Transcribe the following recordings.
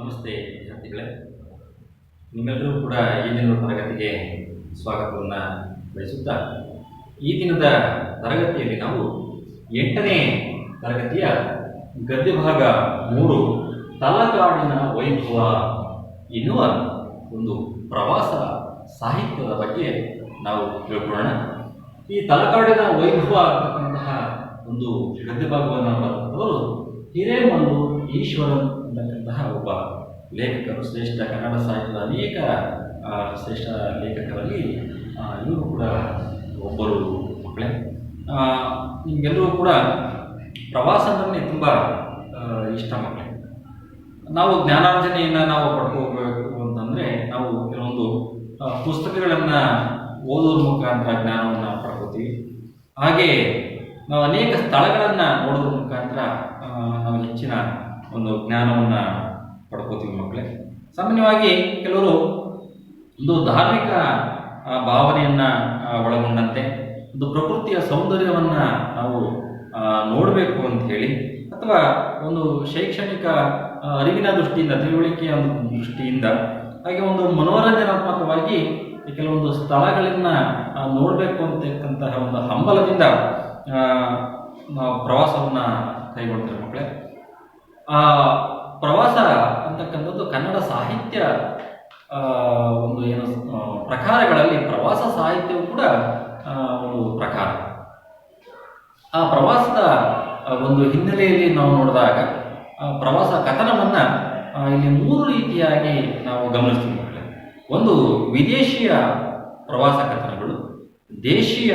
ನಮಸ್ತೆ ವಿದ್ಯಾರ್ಥಿಗಳೇ, ನಿಮ್ಮೆಲ್ಲರೂ ಕೂಡ ಈ ದಿನದ ತರಗತಿಗೆ ಸ್ವಾಗತವನ್ನು ಬಯಸುತ್ತಾ, ಈ ದಿನದ ತರಗತಿಯಲ್ಲಿ ನಾವು 8ನೇ ತರಗತಿಯ ಗದ್ಯ ಭಾಗ 3 ತಲಕಾಡಿನ ವೈಭವ ಎನ್ನುವ ಒಂದು ಪ್ರವಾಸ ಸಾಹಿತ್ಯದ ಬಗ್ಗೆ ನಾವು ತಿಳ್ಕೊಳ್ಳೋಣ. ಈ ತಲಕಾಡಿನ ವೈಭವ ಅಂತಕ್ಕಂತಹ ಒಂದು ಗದ್ಯ ಭಾಗವನ್ನು ಬರೆದವರು ಹಿರೇಮಲ್ಲೂರು ಈಶ್ವರನ್ ಅಂತಕ್ಕಂತಹ ಒಬ್ಬ ಲೇಖಕರು. ಶ್ರೇಷ್ಠ ಕನ್ನಡ ಸಾಹಿತ್ಯದ ಅನೇಕ ಶ್ರೇಷ್ಠ ಲೇಖಕರಲ್ಲಿ ಇವರು ಕೂಡ ಒಬ್ಬರು ಮಕ್ಕಳೇ. ನಿಮಗೆಲ್ಲರೂ ಕೂಡ ಪ್ರವಾಸ ಅಂದರೆ ತುಂಬ ಇಷ್ಟ ಮಕ್ಕಳೇ. ನಾವು ಜ್ಞಾನಾರ್ಜನೆಯನ್ನು ನಾವು ಪಡ್ಕೋಬೇಕು ಅಂತಂದರೆ ನಾವು ಕೆಲವೊಂದು ಪುಸ್ತಕಗಳನ್ನು ಓದೋದ್ರ ಮುಖಾಂತರ ಜ್ಞಾನವನ್ನು ಪಡ್ಕೋತೀವಿ. ಹಾಗೆ ನಾವು ಅನೇಕ ಸ್ಥಳಗಳನ್ನು ನೋಡೋದ್ರ ಮುಖಾಂತರ ನಾವು ಹೆಚ್ಚಿನ ಒಂದು ಜ್ಞಾನವನ್ನು ಪಡ್ಕೋತೀವಿ ಮಕ್ಕಳೇ. ಸಾಮಾನ್ಯವಾಗಿ ಕೆಲವರು ಒಂದು ಧಾರ್ಮಿಕ ಭಾವನೆಯನ್ನು ಒಳಗೊಂಡಂತೆ ಒಂದು ಪ್ರಕೃತಿಯ ಸೌಂದರ್ಯವನ್ನು ನಾವು ನೋಡಬೇಕು ಅಂತ ಹೇಳಿ, ಅಥವಾ ಒಂದು ಶೈಕ್ಷಣಿಕ ಅರಿವಿನ ದೃಷ್ಟಿಯಿಂದ, ತಿಳುವಳಿಕೆಯ ಒಂದು ದೃಷ್ಟಿಯಿಂದ, ಹಾಗೆ ಒಂದು ಮನೋರಂಜನಾತ್ಮಕವಾಗಿ ಕೆಲವೊಂದು ಸ್ಥಳಗಳನ್ನು ನೋಡಬೇಕು ಅಂತಕ್ಕಂತಹ ಒಂದು ಹಂಬಲದಿಂದ ನಾವು ಪ್ರವಾಸವನ್ನು ಕೈಗೊಳ್ತೇವೆ ಮಕ್ಕಳೇ. ಆ ಪ್ರವಾಸ ಅಂತಕ್ಕಂಥದ್ದು ಕನ್ನಡ ಸಾಹಿತ್ಯ ಒಂದು ಏನು ಪ್ರಕಾರಗಳಲ್ಲಿ ಪ್ರವಾಸ ಸಾಹಿತ್ಯವು ಕೂಡ ಒಂದು ಪ್ರಕಾರ. ಆ ಪ್ರವಾಸದ ಒಂದು ಹಿನ್ನೆಲೆಯಲ್ಲಿ ನಾವು ನೋಡಿದಾಗ ಪ್ರವಾಸ ಕಥನವನ್ನು ಇಲ್ಲಿ 3 ರೀತಿಯಾಗಿ ನಾವು ಗಮನಿಸ್ತೀವಿ ಮಕ್ಕಳೇ. ಒಂದು ವಿದೇಶಿಯ ಪ್ರವಾಸ ಕಥನಗಳು, ದೇಶೀಯ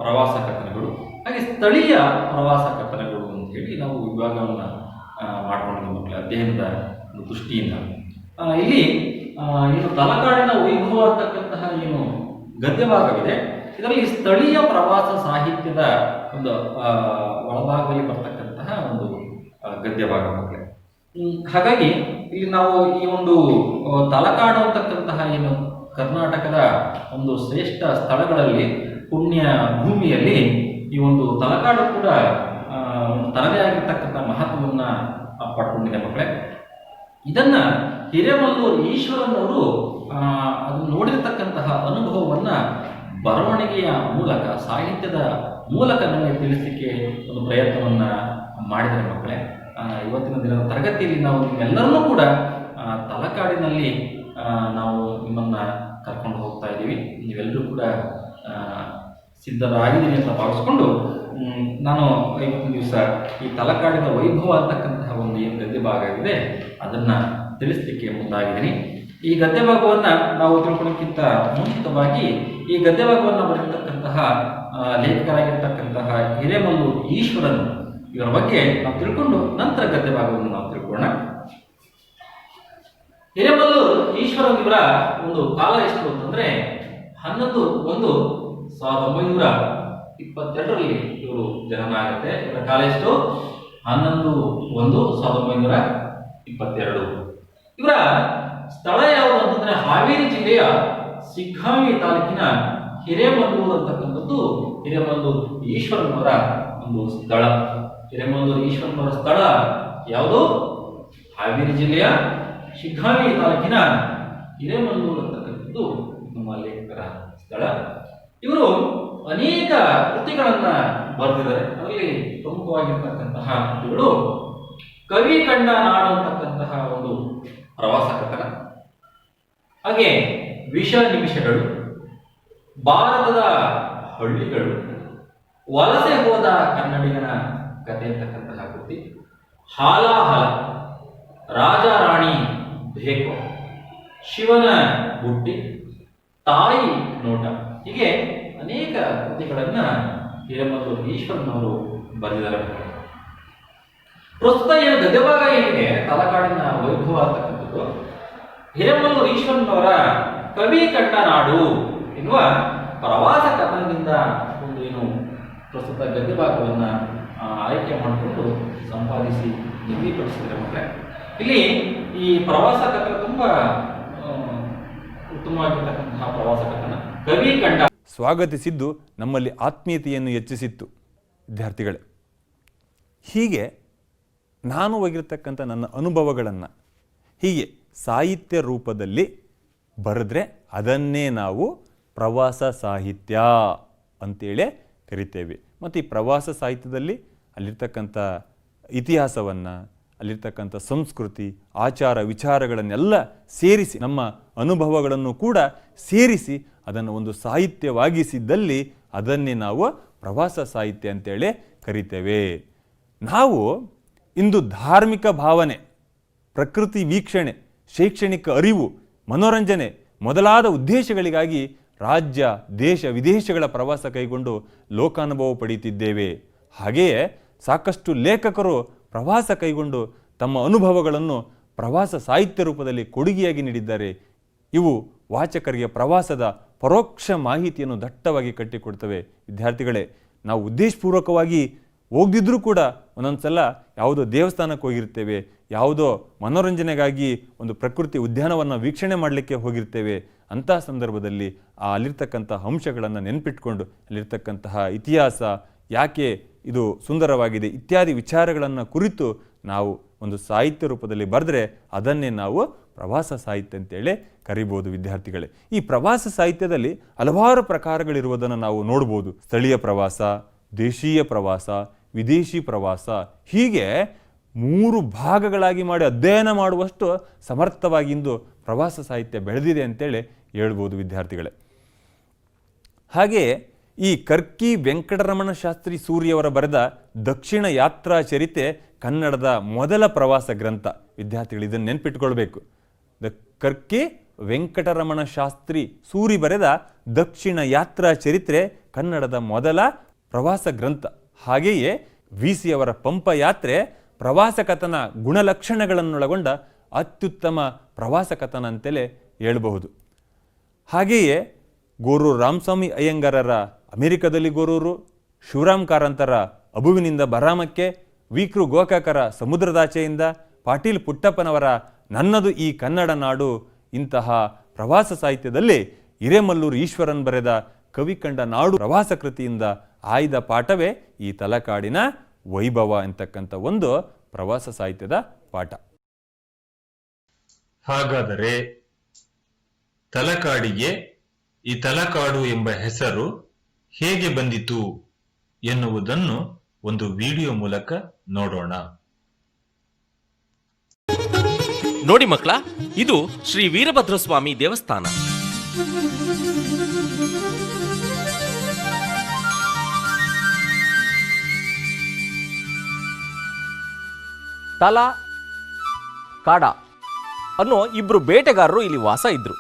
ಪ್ರವಾಸ ಕಥನಗಳು, ಹಾಗೆ ಸ್ಥಳೀಯ ಪ್ರವಾಸ ಕಥನಗಳು ಅಂತ ಹೇಳಿ ನಾವು ವಿಭಾಗವನ್ನು ಮಾಡ್ಕೊಂಡಿದ್ದೀವಿ ಮಕ್ಕಳೇ ಅಧ್ಯಯನದ ದೃಷ್ಟಿಯಿಂದ. ಇಲ್ಲಿ ಏನು ತಲಕಾಡಿನ ವೈಭವ ಅಂತಕ್ಕಂತಹ ಏನು ಗದ್ಯ ಭಾಗವಿದೆ, ಇದರಲ್ಲಿ ಸ್ಥಳೀಯ ಪ್ರವಾಸ ಸಾಹಿತ್ಯದ ಒಂದು ಒಳಭಾಗದಲ್ಲಿ ಬರ್ತಕ್ಕಂತಹ ಒಂದು ಗದ್ಯ ಭಾಗ ಮಕ್ಕಳೇ. ಹಾಗಾಗಿ ಇಲ್ಲಿ ನಾವು ಈ ಒಂದು ತಲಕಾಡು ಅಂತಕ್ಕಂತಹ ಏನು ಕರ್ನಾಟಕದ ಒಂದು ಶ್ರೇಷ್ಠ ಸ್ಥಳಗಳಲ್ಲಿ, ಪುಣ್ಯ ಭೂಮಿಯಲ್ಲಿ ಈ ಒಂದು ತಲಕಾಡು ಕೂಡ ತನ್ನದೇ ಆಗಿರ್ತಕ್ಕಂಥ ಮಹತ್ವವನ್ನು ಪಡ್ಕೊಂಡಿದೆ ಮಕ್ಕಳೇ. ಇದನ್ನು ಹಿರೇಮಲ್ಲೂರು ಈಶ್ವರನ್ ಅವರು ಅದನ್ನು ನೋಡಿರ್ತಕ್ಕಂತಹ ಅನುಭವವನ್ನು ಬರವಣಿಗೆಯ ಮೂಲಕ, ಸಾಹಿತ್ಯದ ಮೂಲಕ ನಮಗೆ ತಿಳಿಸಲಿಕ್ಕೆ ಒಂದು ಪ್ರಯತ್ನವನ್ನು ಮಾಡಿದ್ದಾರೆ ಮಕ್ಕಳೇ. ಇವತ್ತಿನ ದಿನದ ತರಗತಿಯಲ್ಲಿ ನಾವು ನಿಮ್ಮೆಲ್ಲರನ್ನೂ ಕೂಡ ತಲಕಾಡಿನಲ್ಲಿ ನಾವು ನಿಮ್ಮನ್ನು ಕರ್ಕೊಂಡು ಹೋಗ್ತಾ ಇದ್ದೀವಿ. ನೀವೆಲ್ಲರೂ ಕೂಡ ಸಿದ್ಧರಾಗಿದ್ದೀನಿ ಅಂತ ಭಾವಿಸ್ಕೊಂಡು ನಾನು ಇವತ್ತಿನ ದಿವಸ ಈ ತಲಕಾಡಿನ ವೈಭವ ಅಂತಕ್ಕಂತಹ ಒಂದು ಏನು ಗದ್ಯ ಭಾಗ ಇದೆ ಅದನ್ನು ತಿಳಿಸ್ಲಿಕ್ಕೆ ಮುಂದಾಗಿದ್ದೀನಿ. ಈ ಗದ್ಯ ಭಾಗವನ್ನು ನಾವು ತಿಳ್ಕೊಳ್ಳೋಕ್ಕಿಂತ ಮುಂಚಿತವಾಗಿ ಈ ಗದ್ಯ ಭಾಗವನ್ನು ಬರೆದಿರ್ತಕ್ಕಂತಹ ಲೇಖಕರಾಗಿರ್ತಕ್ಕಂತಹ ಹಿರೇಮಲ್ಲೂರು ಈಶ್ವರನ್ ಇವರ ಬಗ್ಗೆ ನಾವು ತಿಳ್ಕೊಂಡು ನಂತರ ಗದ್ಯ ಭಾಗವನ್ನು ನಾವು ತಿಳ್ಕೊಳ್ಳೋಣ. ಹಿರೇಮಲ್ಲೂರು ಈಶ್ವರನ್ ಇವರ ಒಂದು ಕಾಲ ಎಷ್ಟು ಅಂತಂದ್ರೆ 11/1/1922ರಲ್ಲಿ ಇವರು ಜನನ ಆಗುತ್ತೆ. ಇವರ ಕಾಲ ಎಷ್ಟು? 11/1/1922. ಇವರ ಸ್ಥಳ ಯಾವುದು ಅಂತಂದ್ರೆ ಹಾವೇರಿ ಜಿಲ್ಲೆಯ ಸಿಗ್ಗಾಂವಿ ತಾಲೂಕಿನ ಹಿರೇಮಲ್ಲೂರು ಅಂತಕ್ಕಂಥದ್ದು ಹಿರೇಮಲ್ಲೂರು ಈಶ್ವರನ್ ಅವರ ಒಂದು ಸ್ಥಳ. ಹಿರೇಮಲ್ಲೂರು ಈಶ್ವರನ್ ಅವರ ಸ್ಥಳ ಯಾವುದು? ಹಾವೇರಿ ಜಿಲ್ಲೆಯ ಸಿಗ್ಗಾಂವಿ ತಾಲೂಕಿನ ಹಿರೇಮಲ್ಲೂರು ಅಂತಕ್ಕಂಥದ್ದು ನಮ್ಮ ಲೇಖಕರ ಸ್ಥಳ. ಇವರು ಅನೇಕ ಕೃತಿಗಳನ್ನ ಬರೆದಿದ್ದಾರೆ. ಅದರಲ್ಲಿ ಪ್ರಮುಖವಾಗಿರ್ತಕ್ಕಂತಹ ಕೃತಿಗಳು ಕವಿ ಕಂಡ ನಾಡು ಅಂತಕ್ಕಂತಹ ಒಂದು ಪ್ರವಾಸ ಕಥನ, ಹಾಗೆ ವಿಷ ನಿಮಿಷಗಳು, ಭಾರತದ ಹಳ್ಳಿಗಳು, ವಲಸೆ ಹೋದ ಕನ್ನಡಿಗನ ಕಥೆ ಅಂತಕ್ಕಂತಹ ಕೃತಿ, ಹಾಲಾಹಲ, ರಾಜ ರಾಣಿ ಬೇಕೋ, ಶಿವನ ಬುಟ್ಟಿ, ತಾಯಿ ನೋಟ, ಹೀಗೆ ಅನೇಕ ಕೃತಿಗಳನ್ನ ಹಿರೇಮಲ್ಲೂರು ಈಶ್ವರನ್ ಅವರು ಬರೆದಿದ್ದಾರೆ. ಪ್ರಸ್ತುತ ಏನು ಗದ್ಯ ಭಾಗ ಏನಿದೆ ತಲಕಾಡಿನ ವೈಭವ ಅಂತಕ್ಕಂಥದ್ದು ಹಿರೇಮಲ್ಲೂರು ಈಶ್ವರನ್ ಅವರ ಕವಿ ಕಂಡ ನಾಡು ಎನ್ನುವ ಪ್ರವಾಸ ಕಥನದಿಂದ ಒಂದು ಏನು ಪ್ರಸ್ತುತ ಗದ್ಯ ಭಾಗವನ್ನು ಆಯ್ಕೆ ಮಾಡಿಕೊಂಡು ಸಂಪಾದಿಸಿ ನಿಗದಿಪಡಿಸಿದರೆ ಮಕ್ಕಳೇ. ಇಲ್ಲಿ ಈ ಪ್ರವಾಸ ಕಥನ ತುಂಬಾ ಉತ್ತಮವಾಗಿರ್ತಕ್ಕಂತಹ ಪ್ರವಾಸ ಕಥನ. ಕವಿ ಕಂಡ ಸ್ವಾಗತಿಸಿದ್ದು ನಮ್ಮಲ್ಲಿ ಆತ್ಮೀಯತೆಯನ್ನು ಹೆಚ್ಚಿಸಿತ್ತು ವಿದ್ಯಾರ್ಥಿಗಳೇ. ಹೀಗೆ ನಾನು ಹೋಗಿರ್ತಕ್ಕಂಥ ನನ್ನ ಅನುಭವಗಳನ್ನು ಹೀಗೆ ಸಾಹಿತ್ಯ ರೂಪದಲ್ಲಿ ಬರೆದ್ರೆ ಅದನ್ನೇ ನಾವು ಪ್ರವಾಸ ಸಾಹಿತ್ಯ ಅಂತೇಳಿ ಕರಿತೇವೆ. ಮತ್ತು ಈ ಪ್ರವಾಸ ಸಾಹಿತ್ಯದಲ್ಲಿ ಅಲ್ಲಿರ್ತಕ್ಕಂಥ ಇತಿಹಾಸವನ್ನು, ಅಲ್ಲಿರ್ತಕ್ಕಂಥ ಸಂಸ್ಕೃತಿ, ಆಚಾರ ವಿಚಾರಗಳನ್ನೆಲ್ಲ ಸೇರಿಸಿ, ನಮ್ಮ ಅನುಭವಗಳನ್ನು ಕೂಡ ಸೇರಿಸಿ ಅದನ್ನು ಒಂದು ಸಾಹಿತ್ಯವಾಗಿಸಿದ್ದಲ್ಲಿ ಅದನ್ನೇ ನಾವು ಪ್ರವಾಸ ಸಾಹಿತ್ಯ ಅಂತೇಳಿ ಕರಿತೇವೆ. ನಾವು ಇಂದು ಧಾರ್ಮಿಕ ಭಾವನೆ, ಪ್ರಕೃತಿ ವೀಕ್ಷಣೆ, ಶೈಕ್ಷಣಿಕ ಅರಿವು, ಮನೋರಂಜನೆ ಮೊದಲಾದ ಉದ್ದೇಶಗಳಿಗಾಗಿ ರಾಜ್ಯ, ದೇಶ, ವಿದೇಶಗಳ ಪ್ರವಾಸ ಕೈಗೊಂಡು ಲೋಕಾನುಭವ ಪಡೆಯುತ್ತಿದ್ದೇವೆ. ಹಾಗೆಯೇ ಸಾಕಷ್ಟು ಲೇಖಕರು ಪ್ರವಾಸ ಕೈಗೊಂಡು ತಮ್ಮ ಅನುಭವಗಳನ್ನು ಪ್ರವಾಸ ಸಾಹಿತ್ಯ ರೂಪದಲ್ಲಿ ಕೊಡುಗೆಯಾಗಿ ನೀಡಿದ್ದಾರೆ. ಇವು ವಾಚಕರಿಗೆ ಪ್ರವಾಸದ ಪರೋಕ್ಷ ಮಾಹಿತಿಯನ್ನು ದಟ್ಟವಾಗಿ ಕಟ್ಟಿಕೊಡ್ತವೆ. ವಿದ್ಯಾರ್ಥಿಗಳೇ, ನಾವು ಉದ್ದೇಶಪೂರ್ವಕವಾಗಿ ಹೋಗದಿದ್ರೂ ಕೂಡ ಒಂದೊಂದು ಸಲ ಯಾವುದೋ ದೇವಸ್ಥಾನಕ್ಕೆ ಹೋಗಿರ್ತೇವೆ, ಯಾವುದೋ ಮನೋರಂಜನೆಗಾಗಿ ಒಂದು ಪ್ರಕೃತಿ ಉದ್ಯಾನವನ್ನು ವೀಕ್ಷಣೆ ಮಾಡಲಿಕ್ಕೆ ಹೋಗಿರ್ತೇವೆ. ಅಂತಹ ಸಂದರ್ಭದಲ್ಲಿ ಅಲ್ಲಿರ್ತಕ್ಕಂಥ ಅಂಶಗಳನ್ನು ನೆನಪಿಟ್ಕೊಂಡು ಅಲ್ಲಿರ್ತಕ್ಕಂತಹ ಇತಿಹಾಸ ಯಾಕೆ ಇದು ಸುಂದರವಾಗಿದೆ ಇತ್ಯಾದಿ ವಿಚಾರಗಳನ್ನು ಕುರಿತು ನಾವು ಒಂದು ಸಾಹಿತ್ಯ ರೂಪದಲ್ಲಿ ಬರೆದ್ರೆ ಅದನ್ನೇ ನಾವು ಪ್ರವಾಸ ಸಾಹಿತ್ಯ ಅಂತೇಳಿ ಕರಿಬೋದು. ವಿದ್ಯಾರ್ಥಿಗಳೇ, ಈ ಪ್ರವಾಸ ಸಾಹಿತ್ಯದಲ್ಲಿ ಹಲವಾರು ಪ್ರಕಾರಗಳಿರುವುದನ್ನು ನಾವು ನೋಡ್ಬೋದು. ಸ್ಥಳೀಯ ಪ್ರವಾಸ, ದೇಶೀಯ ಪ್ರವಾಸ, ವಿದೇಶಿ ಪ್ರವಾಸ, ಹೀಗೆ 3 ಭಾಗಗಳಾಗಿ ಮಾಡಿ ಅಧ್ಯಯನ ಮಾಡುವಷ್ಟು ಸಮರ್ಥವಾಗಿ ಇಂದು ಪ್ರವಾಸ ಸಾಹಿತ್ಯ ಬೆಳೆದಿದೆ ಅಂತೇಳಿ ಹೇಳ್ಬೋದು ವಿದ್ಯಾರ್ಥಿಗಳೇ. ಹಾಗೆಯೇ ಈ ಕರ್ಕಿ ವೆಂಕಟರಮಣ ಶಾಸ್ತ್ರಿ ಸೂರಿಯವರ ಬರೆದ ದಕ್ಷಿಣ ಯಾತ್ರಾ ಚರಿತೆ ಕನ್ನಡದ ಮೊದಲ ಪ್ರವಾಸ ಗ್ರಂಥ. ವಿದ್ಯಾರ್ಥಿಗಳು ಇದನ್ನು ನೆನ್ಪಿಟ್ಕೊಳ್ಬೇಕು. ಕರ್ಕಿ ವೆಂಕಟರಮಣ ಶಾಸ್ತ್ರಿ ಸೂರಿ ಬರೆದ ದಕ್ಷಿಣ ಯಾತ್ರಾ ಚರಿತ್ರೆ ಕನ್ನಡದ ಮೊದಲ ಪ್ರವಾಸ ಗ್ರಂಥ. ಹಾಗೆಯೇ ವಿ.ಸಿ. ಅವರ ಪಂಪ ಯಾತ್ರೆ ಪ್ರವಾಸ ಕಥನ ಗುಣಲಕ್ಷಣಗಳನ್ನೊಳಗೊಂಡ ಅತ್ಯುತ್ತಮ ಪ್ರವಾಸ ಕಥನ ಅಂತಲೇ ಹೇಳಬಹುದು. ಹಾಗೆಯೇ ಗೋರೂರು ರಾಮಸ್ವಾಮಿ ಅಯ್ಯಂಗಾರರ ಅಮೆರಿಕದಲ್ಲಿ ಗೋರೂರು, ಶಿವರಾಮ್ ಕಾರಂತರ ಅಬುವಿನಿಂದ ಬರಾಮಕ್ಕೆ, ವಿ.ಕೃ. ಗೋಕಾಕರ ಸಮುದ್ರದಾಚೆಯಿಂದ, ಪಾಟೀಲ್ ಪುಟ್ಟಪ್ಪನವರ ನನ್ನದು ಈ ಕನ್ನಡ ನಾಡು, ಇಂತಹ ಪ್ರವಾಸ ಸಾಹಿತ್ಯದಲ್ಲಿ ಹಿರೇಮಲ್ಲೂರು ಈಶ್ವರನ್ ಬರೆದ ಕವಿ ಕಂಡ ನಾಡು ಪ್ರವಾಸ ಕೃತಿಯಿಂದ ಆಯ್ದ ಪಾಠವೇ ಈ ತಲಕಾಡಿನ ವೈಭವ ಎಂತಕ್ಕಂಥ ಒಂದು ಪ್ರವಾಸ ಸಾಹಿತ್ಯದ ಪಾಠ. ಹಾಗಾದರೆ ತಲಕಾಡಿಗೆ ಈ ತಲಕಾಡು ಎಂಬ ಹೆಸರು ಹೇಗೆ ಬಂದಿತು ಎನ್ನುವುದನ್ನು ಒಂದು ವಿಡಿಯೋ ಮೂಲಕ ನೋಡೋಣ. ನೋಡಿ ಮಕ್ಕಳ, ಇದು ಶ್ರೀ ವೀರಭದ್ರಸ್ವಾಮಿ ದೇವಸ್ಥಾನ. ತಲ ಕಾಡ ಅನ್ನೋ ಇಬ್ರು ಬೇಟೆಗಾರರು ಇಲ್ಲಿ ವಾಸ ಇದ್ರು.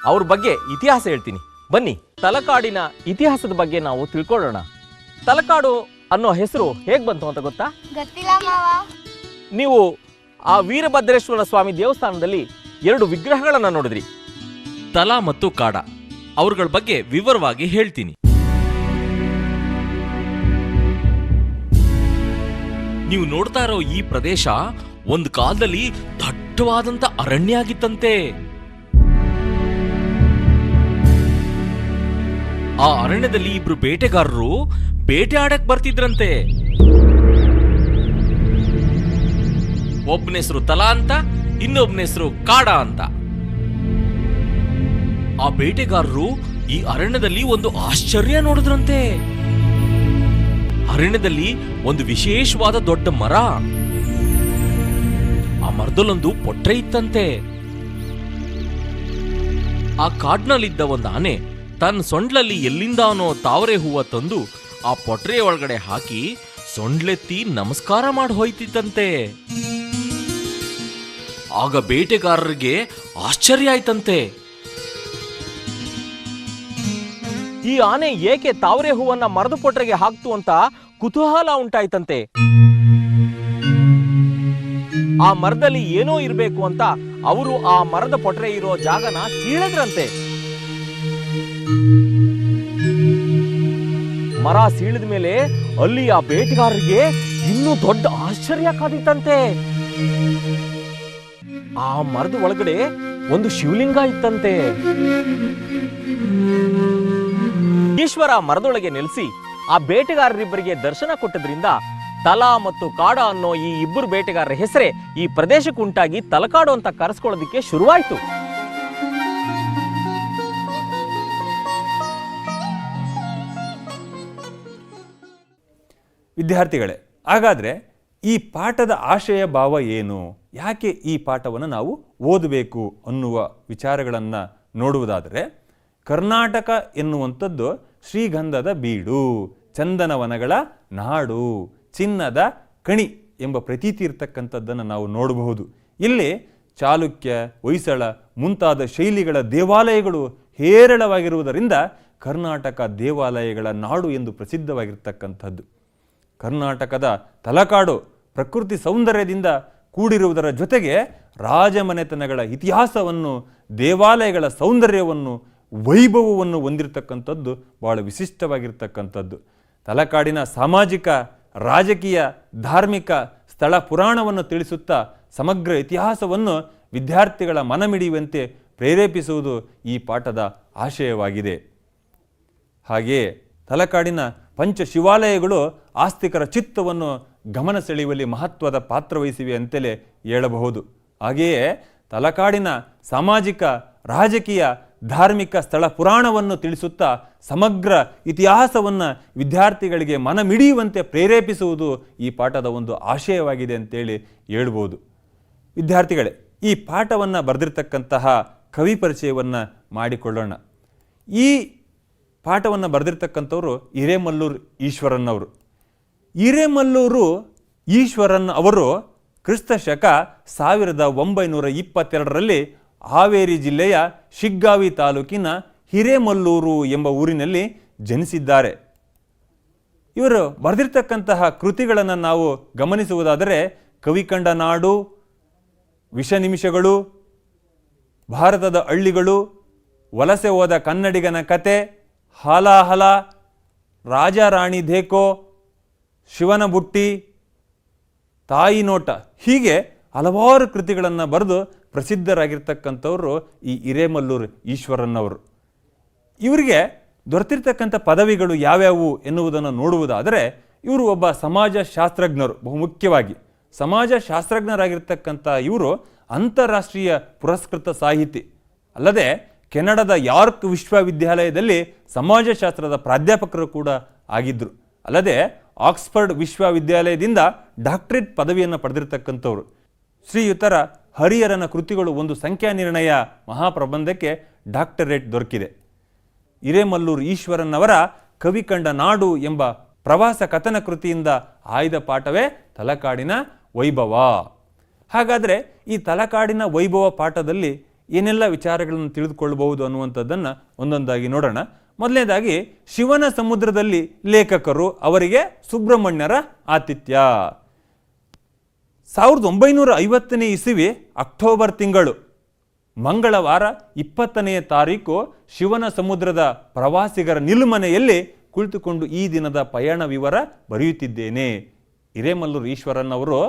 ಅವ್ರ ಬಗ್ಗೆ ಇತಿಹಾಸ ಹೇಳ್ತೀನಿ ಬನ್ನಿ. ತಲಕಾಡಿನ ಇತಿಹಾಸದ ಬಗ್ಗೆ ನಾವು ತಿಳ್ಕೊಳ್ಳೋಣ. ತಲಕಾಡು ಅನ್ನೋ ಹೆಸರು ಹೇಗ್ ಬಂತು ಅಂತ ಗೊತ್ತಾ? ಗೊತ್ತಿಲ್ಲ ಮಾವ. ನೀವು ಆ ವೀರಭದ್ರೇಶ್ವರ ಸ್ವಾಮಿ ದೇವಸ್ಥಾನದಲ್ಲಿ 2 ವಿಗ್ರಹಗಳನ್ನ ನೋಡಿದ್ರಿ, ತಲ ಮತ್ತು ಕಾಡ. ಅವ್ರಗಳ ಬಗ್ಗೆ ವಿವರವಾಗಿ ಹೇಳ್ತೀನಿ. ನೀವು ನೋಡ್ತಾ ಇರೋ ಈ ಪ್ರದೇಶ ಒಂದು ಕಾಲದಲ್ಲಿ ದಟ್ಟವಾದಂತ ಅರಣ್ಯ ಆಗಿತ್ತಂತೆ. ಆ ಅರಣ್ಯದಲ್ಲಿ ಇಬ್ರು ಬೇಟೆಗಾರರು ಬೇಟೆ ಆಡಕ್ ಬರ್ತಿದ್ರಂತೆ. ಒಬ್ಬನ ಹೆಸರು ತಲಾ ಅಂತ, ಇನ್ನೊಬ್ಬನ ಹೆಸರು ಕಾಡ ಅಂತ. ಆ ಬೇಟೆಗಾರರು ಈ ಅರಣ್ಯದಲ್ಲಿ ಒಂದು ಆಶ್ಚರ್ಯ ನೋಡಿದ್ರಂತೆ. ಅರಣ್ಯದಲ್ಲಿ ಒಂದು ವಿಶೇಷವಾದ ದೊಡ್ಡ ಮರ. ಆ ಮರದಲ್ಲೊಂದು ಪೊಟ್ರೆ ಇತ್ತಂತೆ. ಆ ಕಾಡ್ನಲ್ಲಿದ್ದ ಒಂದು ಆನೆ ತನ್ನ ಸೊಂಡ್ಲಲ್ಲಿ ಎಲ್ಲಿಂದಾನೋ ತಾವರೆ ಹೂವ ತಂದು ಆ ಪೊಟ್ರೆ ಒಳಗಡೆ ಹಾಕಿ ಸೊಂಡ್ಲೆತ್ತಿ ನಮಸ್ಕಾರ ಮಾಡಿ ಹೋಯ್ತಿತ್ತಂತೆ. ಆಗ ಬೇಟೆಗಾರರಿಗೆ ಆಶ್ಚರ್ಯ ಆಯ್ತಂತೆ. ಈ ಆನೆ ಏಕೆ ತಾವರೆ ಹೂವನ್ನ ಮರದ ಪೊಟ್ರೆಗೆ ಹಾಕ್ತು ಅಂತ ಕುತೂಹಲ ಉಂಟಾಯ್ತಂತೆ. ಆ ಮರದಲ್ಲಿ ಏನೋ ಇರಬೇಕು ಅಂತ ಅವರು ಆ ಮರದ ಪೊಟ್ರೆ ಇರೋ ಜಾಗನ ಸೀಳಿದ್ರಂತೆ. ಮರ ಸೀಳಿದ ಮೇಲೆ ಅಲ್ಲಿ ಆ ಬೇಟೆಗಾರರಿಗೆ ಇನ್ನೂ ದೊಡ್ಡ ಆಶ್ಚರ್ಯ ಕಾದಿತ್ತಂತೆ. ಆ ಮರದ ಒಳಗಡೆ ಒಂದು ಶಿವಲಿಂಗ ಇತ್ತಂತೆ. ಈಶ್ವರ ಮರದೊಳಗೆ ನೆಲೆಸಿ ಆ ಬೇಟೆಗಾರರಿಬ್ಬರಿಗೆ ದರ್ಶನ ಕೊಟ್ಟದ್ರಿಂದ ತಲಾ ಮತ್ತು ಕಾಡ ಅನ್ನೋ ಈ ಇಬ್ಬರು ಬೇಟೆಗಾರರ ಹೆಸರೇ ಈ ಪ್ರದೇಶಕ್ಕೆ ಉಂಟಾಗಿ ತಲಕಾಡು ಅಂತ ಕರೆಸ್ಕೊಳ್ಳೋದಕ್ಕೆ ಶುರುವಾಯಿತು. ವಿದ್ಯಾರ್ಥಿಗಳೇ, ಹಾಗಾದರೆ ಈ ಪಾಠದ ಆಶಯ ಭಾವ ಏನು, ಯಾಕೆ ಈ ಪಾಠವನ್ನು ನಾವು ಓದಬೇಕು ಅನ್ನುವ ವಿಚಾರಗಳನ್ನು ನೋಡುವುದಾದರೆ, ಕರ್ನಾಟಕ ಎನ್ನುವಂಥದ್ದು ಶ್ರೀಗಂಧದ ಬೀಡು, ಚಂದನವನಗಳ ನಾಡು, ಚಿನ್ನದ ಕಣಿ ಎಂಬ ಪ್ರತೀತಿ ಇರತಕ್ಕಂಥದ್ದನ್ನು ನಾವು ನೋಡಬಹುದು. ಇಲ್ಲಿ ಚಾಲುಕ್ಯ, ಹೊಯ್ಸಳ ಮುಂತಾದ ಶೈಲಿಗಳ ದೇವಾಲಯಗಳು ಹೇರಳವಾಗಿರುವುದರಿಂದ ಕರ್ನಾಟಕ ದೇವಾಲಯಗಳ ನಾಡು ಎಂದು ಪ್ರಸಿದ್ಧವಾಗಿರ್ತಕ್ಕಂಥದ್ದು. ಕರ್ನಾಟಕದ ತಲಕಾಡು ಪ್ರಕೃತಿ ಸೌಂದರ್ಯದಿಂದ ಕೂಡಿರುವುದರ ಜೊತೆಗೆ ರಾಜಮನೆತನಗಳ ಇತಿಹಾಸವನ್ನು, ದೇವಾಲಯಗಳ ಸೌಂದರ್ಯವನ್ನು, ವೈಭವವನ್ನು ಹೊಂದಿರತಕ್ಕಂಥದ್ದು ಬಹಳ ವಿಶಿಷ್ಟವಾಗಿರ್ತಕ್ಕಂಥದ್ದು. ತಲಕಾಡಿನ ಸಾಮಾಜಿಕ, ರಾಜಕೀಯ, ಧಾರ್ಮಿಕ ಸ್ಥಳ ಪುರಾಣವನ್ನು ತಿಳಿಸುತ್ತಾ ಸಮಗ್ರ ಇತಿಹಾಸವನ್ನು ವಿದ್ಯಾರ್ಥಿಗಳ ಮನಮಿಡಿಯುವಂತೆ ಪ್ರೇರೇಪಿಸುವುದು ಈ ಪಾಠದ ಆಶಯವಾಗಿದೆ. ಹಾಗೆಯೇ ತಲಕಾಡಿನ ಪಂಚ ಶಿವಾಲಯಗಳು ಆಸ್ತಿಕರ ಚಿತ್ತವನ್ನು ಗಮನ ಸೆಳೆಯುವಲ್ಲಿ ಮಹತ್ವದ ಪಾತ್ರವಹಿಸಿವೆ ಅಂತಲೇ ಹೇಳಬಹುದು. ಹಾಗೆಯೇ ತಲಕಾಡಿನ ಸಾಮಾಜಿಕ, ರಾಜಕೀಯ, ಧಾರ್ಮಿಕ ಸ್ಥಳ ಪುರಾಣವನ್ನು ತಿಳಿಸುತ್ತಾ ಸಮಗ್ರ ಇತಿಹಾಸವನ್ನು ವಿದ್ಯಾರ್ಥಿಗಳಿಗೆ ಮನಮಿಡಿಯುವಂತೆ ಪ್ರೇರೇಪಿಸುವುದು ಈ ಪಾಠದ ಒಂದು ಆಶಯವಾಗಿದೆ ಅಂತೇಳಿ ಹೇಳ್ಬೋದು. ವಿದ್ಯಾರ್ಥಿಗಳೇ, ಈ ಪಾಠವನ್ನು ಬರೆದಿರ್ತಕ್ಕಂತಹ ಕವಿ ಪರಿಚಯವನ್ನು ಮಾಡಿಕೊಳ್ಳೋಣ. ಈ ಪಾಠವನ್ನು ಬರೆದಿರ್ತಕ್ಕಂಥವರು ಹಿರೇಮಲ್ಲೂರು ಈಶ್ವರನ್ ಅವರು. ಹಿರೇಮಲ್ಲೂರು ಈಶ್ವರನ್ ಅವರು ಕ್ರಿಸ್ತ ಶಕ 1922ರಲ್ಲಿ ಹಾವೇರಿ ಜಿಲ್ಲೆಯ ಶಿಗ್ಗಾವಿ ತಾಲೂಕಿನ ಹಿರೇಮಲ್ಲೂರು ಎಂಬ ಊರಿನಲ್ಲಿ ಜನಿಸಿದ್ದಾರೆ. ಇವರು ಬರೆದಿರ್ತಕ್ಕಂತಹ ಕೃತಿಗಳನ್ನು ನಾವು ಗಮನಿಸುವುದಾದರೆ ಕವಿಕಂಡ ನಾಡು, ವಿಷ ನಿಮಿಷಗಳು, ಭಾರತದ ಹಳ್ಳಿಗಳು, ವಲಸೆ ಹೋದ ಕನ್ನಡಿಗನ ಕತೆ, ಹಾಲಾಹಲ, ರಾಜಾರಾಣಿ ದೇಕೋ, ಶಿವನ ಬುಟ್ಟಿ, ತಾಯಿ ನೋಟ, ಹೀಗೆ ಹಲವಾರು ಕೃತಿಗಳನ್ನು ಬರೆದು ಪ್ರಸಿದ್ಧರಾಗಿರ್ತಕ್ಕಂಥವರು ಈ ಹಿರೇಮಲ್ಲೂರು ಈಶ್ವರನ್ನವರು. ಇವರಿಗೆ ದೊರೆತಿರ್ತಕ್ಕಂಥ ಪದವಿಗಳು ಯಾವ್ಯಾವು ಎನ್ನುವುದನ್ನು ನೋಡುವುದಾದರೆ, ಇವರು ಒಬ್ಬ ಸಮಾಜ ಶಾಸ್ತ್ರಜ್ಞರು. ಬಹುಮುಖ್ಯವಾಗಿ ಸಮಾಜ ಶಾಸ್ತ್ರಜ್ಞರಾಗಿರ್ತಕ್ಕಂಥ ಇವರು ಅಂತಾರಾಷ್ಟ್ರೀಯ ಪುರಸ್ಕೃತ ಸಾಹಿತಿ. ಅಲ್ಲದೆ ಕೆನಡಾದ ಯಾರ್ಕ್ ವಿಶ್ವವಿದ್ಯಾಲಯದಲ್ಲಿ ಸಮಾಜಶಾಸ್ತ್ರದ ಪ್ರಾಧ್ಯಾಪಕರು ಕೂಡ ಆಗಿದ್ದರು. ಅಲ್ಲದೆ ಆಕ್ಸ್ಫರ್ಡ್ ವಿಶ್ವವಿದ್ಯಾಲಯದಿಂದ ಡಾಕ್ಟರೇಟ್ ಪದವಿಯನ್ನು ಪಡೆದಿರ್ತಕ್ಕಂಥವ್ರು. ಶ್ರೀಯುತರ ಹರಿಹರನ ಕೃತಿಗಳು ಒಂದು ಸಂಖ್ಯಾ ನಿರ್ಣಯ ಮಹಾಪ್ರಬಂಧಕ್ಕೆ ಡಾಕ್ಟರೇಟ್ ದೊರಕಿದೆ. ಹಿರೇಮಲ್ಲೂರು ಈಶ್ವರನ್ ಅವರ ಕವಿಕಂಡ ನಾಡು ಎಂಬ ಪ್ರವಾಸ ಕಥನ ಕೃತಿಯಿಂದ ಆಯ್ದ ಪಾಠವೇ ತಲಕಾಡಿನ ವೈಭವ. ಹಾಗಾದರೆ ಈ ತಲಕಾಡಿನ ವೈಭವ ಪಾಠದಲ್ಲಿ ಏನೆಲ್ಲ ವಿಚಾರಗಳನ್ನು ತಿಳಿದುಕೊಳ್ಳಬಹುದು ಅನ್ನುವಂಥದ್ದನ್ನು ಒಂದೊಂದಾಗಿ ನೋಡೋಣ. ಮೊದಲನೇದಾಗಿ ಶಿವನ ಸಮುದ್ರದಲ್ಲಿ ಲೇಖಕರು, ಅವರಿಗೆ ಸುಬ್ರಹ್ಮಣ್ಯರ ಆತಿಥ್ಯ. 1950ನೇ ಇಸವಿ ಅಕ್ಟೋಬರ್ ತಿಂಗಳು ಮಂಗಳವಾರ 20ನೇ ತಾರೀಕು ಶಿವನ ಸಮುದ್ರದ ಪ್ರವಾಸಿಗರ ನಿಲುಮನೆಯಲ್ಲಿ ಕುಳಿತುಕೊಂಡು ಈ ದಿನದ ಪಯಣ ವಿವರ ಬರೆಯುತ್ತಿದ್ದೇನೆ. ಹಿರೇಮಲ್ಲೂರು ಈಶ್ವರನ್ ಅವರು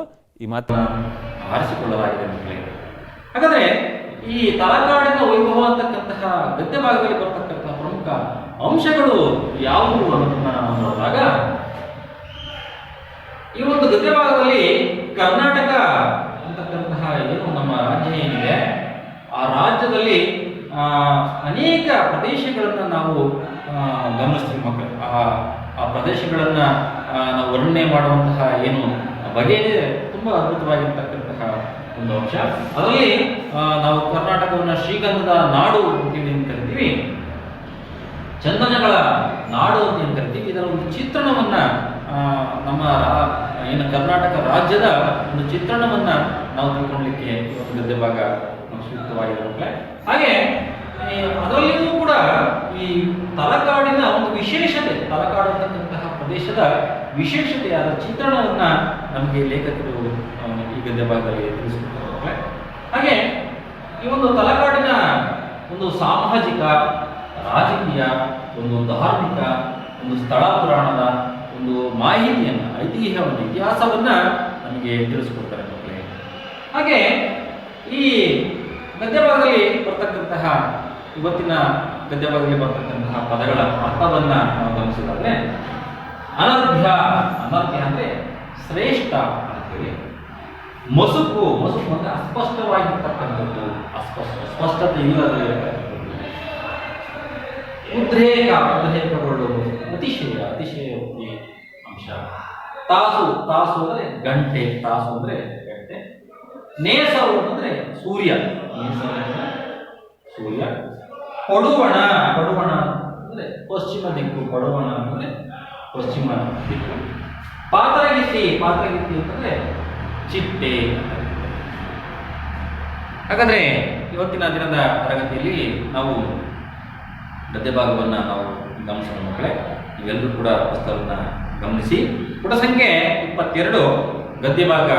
ಈ ಮಾತನ್ನು ಆರಿಸಿಕೊಳ್ಳಲಾಗಿದೆ. ಹಾಗಾದರೆ ಈ ತಲಕಾಡಿನ ವೈಭವ ಅಂತಕ್ಕಂತಹ ಗದ್ಯ ಭಾಗದಲ್ಲಿ ಬರ್ತಕ್ಕಂತಹ ಪ್ರಮುಖ ಅಂಶಗಳು ಯಾವುವು ಅನ್ನೋದನ್ನ ನೋಡಿದಾಗ, ಈ ಒಂದು ಗದ್ಯ ಭಾಗದಲ್ಲಿ ಕರ್ನಾಟಕ ಅಂತಕ್ಕಂತಹ ಏನು ನಮ್ಮ ರಾಜ್ಯ ಏನಿದೆ, ಆ ರಾಜ್ಯದಲ್ಲಿ ಅನೇಕ ಪ್ರದೇಶಗಳನ್ನು ನಾವು ಗಮನಿಸ್ತೀವಿ ಮಕ್ಕಳು. ಆ ಪ್ರದೇಶಗಳನ್ನು ನಾವು ವರ್ಣನೆ ಮಾಡುವಂತಹ ಏನು ಬಗೆಯೇ ತುಂಬ ಅದ್ಭುತವಾಗಿರ್ತಕ್ಕಂತಹ ಒಂದು ಅಂಶ. ಅದರಲ್ಲಿ ನಾವು ಕರ್ನಾಟಕವನ್ನು ಶ್ರೀಗಂಧದ ನಾಡು ಅಂತೇಳಿ ಕರಿತೀವಿ, ಚಂದನಗಳ ನಾಡು ಅಂತ ಕರಿತೀವಿ. ಇದರ ಒಂದು ಚಿತ್ರಣವನ್ನ ನಮ್ಮ ಏನು ಕರ್ನಾಟಕ ರಾಜ್ಯದ ಒಂದು ಚಿತ್ರಣವನ್ನ ನಾವು ತಿಳ್ಕೊಳ್ಳಲಿಕ್ಕೆ ಒಂದು ಗದ್ಯ ಭಾಗ ಸೂಕ್ತವಾಗಿರುತ್ತೆ. ಹಾಗೆ ಅದರಲ್ಲಿಯೂ ಕೂಡ ಈ ತಲಕಾಡಿನ ಒಂದು ವಿಶೇಷತೆ, ತಲಕಾಡು ಅಂತಕ್ಕಂತಹ ಪ್ರದೇಶದ ವಿಶೇಷತೆಯಾದ ಚಿತ್ರಣವನ್ನ ನಮಗೆ ಲೇಖಕರು ಈ ಗದ್ಯ ಭಾಗದಲ್ಲಿ ತಿಳಿಸಿಕೊಡ್ತಾರೆ. ಹಾಗೆ ಈ ಒಂದು ತಲಕಾಡಿನ ಒಂದು ಸಾಮಾಜಿಕ, ರಾಜಕೀಯ, ಒಂದು ಧಾರ್ಮಿಕ, ಒಂದು ಸ್ಥಳ ಪುರಾಣದ ಒಂದು ಮಾಹಿತಿಯನ್ನು, ಐತಿಹ್ಯವನ್ನು, ಇತಿಹಾಸವನ್ನ ನಮಗೆ ತಿಳಿಸಿಕೊಡ್ತಾರೆ ಮಕ್ಕಳೇ. ಹಾಗೆ ಈ ಗದ್ಯ ಭಾಗದಲ್ಲಿ ಬರ್ತಕ್ಕಂತಹ ಇವತ್ತಿನ ಗದ್ಯ ಭಾಗದಲ್ಲಿ ಬರ್ತಕ್ಕಂತಹ ಪದಗಳ ಅರ್ಥವನ್ನ ನಾವು ಗಮನಿಸಿದ್ರೆ, ಅನರ್ಘ್ಯ, ಅನರ್ಘ್ಯ ಅಂದ್ರೆ ಶ್ರೇಷ್ಠ ಅಂತೇಳಿ. ಮಸುಕು ಅಂದರೆ ಅಸ್ಪಷ್ಟವಾಗಿರ್ತಕ್ಕಂಥದ್ದು, ಸ್ಪಷ್ಟತೆ ಇಲ್ಲದೆ ಉದ್ರೇಕಗೊಳ್ಳುವುದು, ಅತಿಶಯೋಕ್ತಿ ಅಂಶ. ತಾಸು ಅಂದರೆ ಗಂಟೆ, ತಾಸು ಅಂದರೆ ಗಂಟೆ. ನೇಸವು ಅಂದರೆ ಸೂರ್ಯ, ಪಡುವಣ ಅಂದರೆ ಪಶ್ಚಿಮ ದಿಕ್ಕು, ಪಡುವಣ ಅಂದರೆ ಪಶ್ಚಿಮ ದಿಕ್ಕು. ಪಾತ್ರಗಿತ್ತಿ ಅಂತಂದ್ರೆ ಚಿಟ್ಟೆ. ಹಾಗಾದ್ರೆ ಇವತ್ತಿನ ದಿನದ ತರಗತಿಯಲ್ಲಿ ನಾವು ಗದ್ಯ ಭಾಗವನ್ನು ನಾವು ಗಮನಿಸೋಣ ಮಕ್ಕಳೇ. ಇವೆಲ್ಲರೂ ಕೂಡ ಪುಸ್ತಕವನ್ನು ಗಮನಿಸಿ. ಪುಟ ಸಂಖ್ಯೆ 22 ಗದ್ಯ ಭಾಗ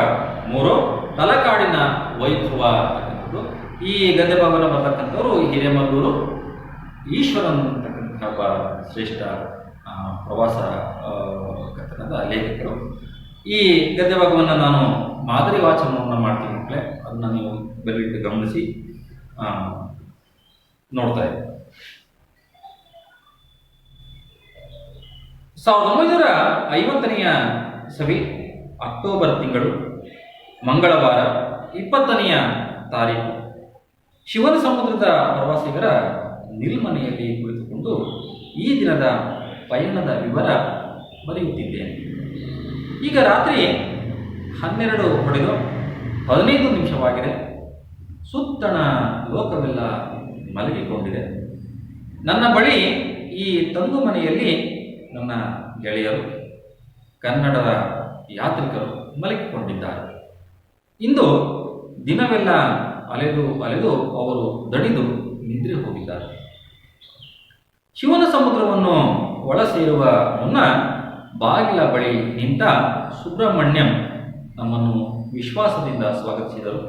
3 ತಲಕಾಡಿನ ವೈಭವ ಅಂತಕ್ಕಂಥದ್ದು. ಈ ಗದ್ಯ ಭಾಗವನ್ನು ಬರ್ತಕ್ಕಂಥವ್ರು ಹಿರೇಮಲ್ಲೂರು ಈಶ್ವರನ್ ಅಂತಕ್ಕಂಥ ಒಬ್ಬ ಶ್ರೇಷ್ಠ ಪ್ರವಾಸ ಕಥನದ ಲೇಖಕರು. ಈ ಗದ್ಯ ಭಾಗವನ್ನು ನಾನು ಮಾದರಿ ವಾಚನವನ್ನು ಮಾಡ್ತೀನಿ ಮಕ್ಕಳೇ, ಅದನ್ನು ನೀವು ಬೆರಳಿಟ್ಟು ಗಮನಿಸಿ ನೋಡ್ತಾ ಇದ್ದೀವಿ. 1950ನೇ ಸವಿ ಅಕ್ಟೋಬರ್ ತಿಂಗಳು ಮಂಗಳವಾರ 20ನೇ ತಾರೀಕು ಶಿವನ ಸಮುದ್ರದ ಪ್ರವಾಸಿಗರ ನಿಲ್ಮನೆಯಲ್ಲಿ ಕುಳಿತುಕೊಂಡು ಈ ದಿನದ ಪಯಣದ ವಿವರ ಬರೆಯುತ್ತಿದ್ದೇನೆ. ಈಗ ರಾತ್ರಿ 12 ಹೊಡೆದು 15 ನಿಮಿಷವಾಗಿದೆ. ಸುತ್ತಣ ಲೋಕವೆಲ್ಲ ಮಲಗಿಕೊಂಡಿದೆ. ನನ್ನ ಬಳಿ ಈ ತಂಗು ಮನೆಯಲ್ಲಿ ನನ್ನ ಗೆಳೆಯರು, ಕನ್ನಡದ ಯಾತ್ರಿಕರು ಮಲಗಿಕೊಂಡಿದ್ದಾರೆ. ಇಂದು ದಿನವೆಲ್ಲ ಅಲೆದು ಅವರು ದಣಿದು ನಿದ್ರೆ ಹೋಗಿದ್ದಾರೆ. ಶಿವನ ಸಮುದ್ರವನ್ನು ಒಳ ಸೇರುವ ಮುನ್ನ ಬಾಗಿಲ ಬಳಿ ನಿಂತ ಸುಬ್ರಹ್ಮಣ್ಯಂ ನಮ್ಮನ್ನು ವಿಶ್ವಾಸದಿಂದ ಸ್ವಾಗತಿಸಿದರು.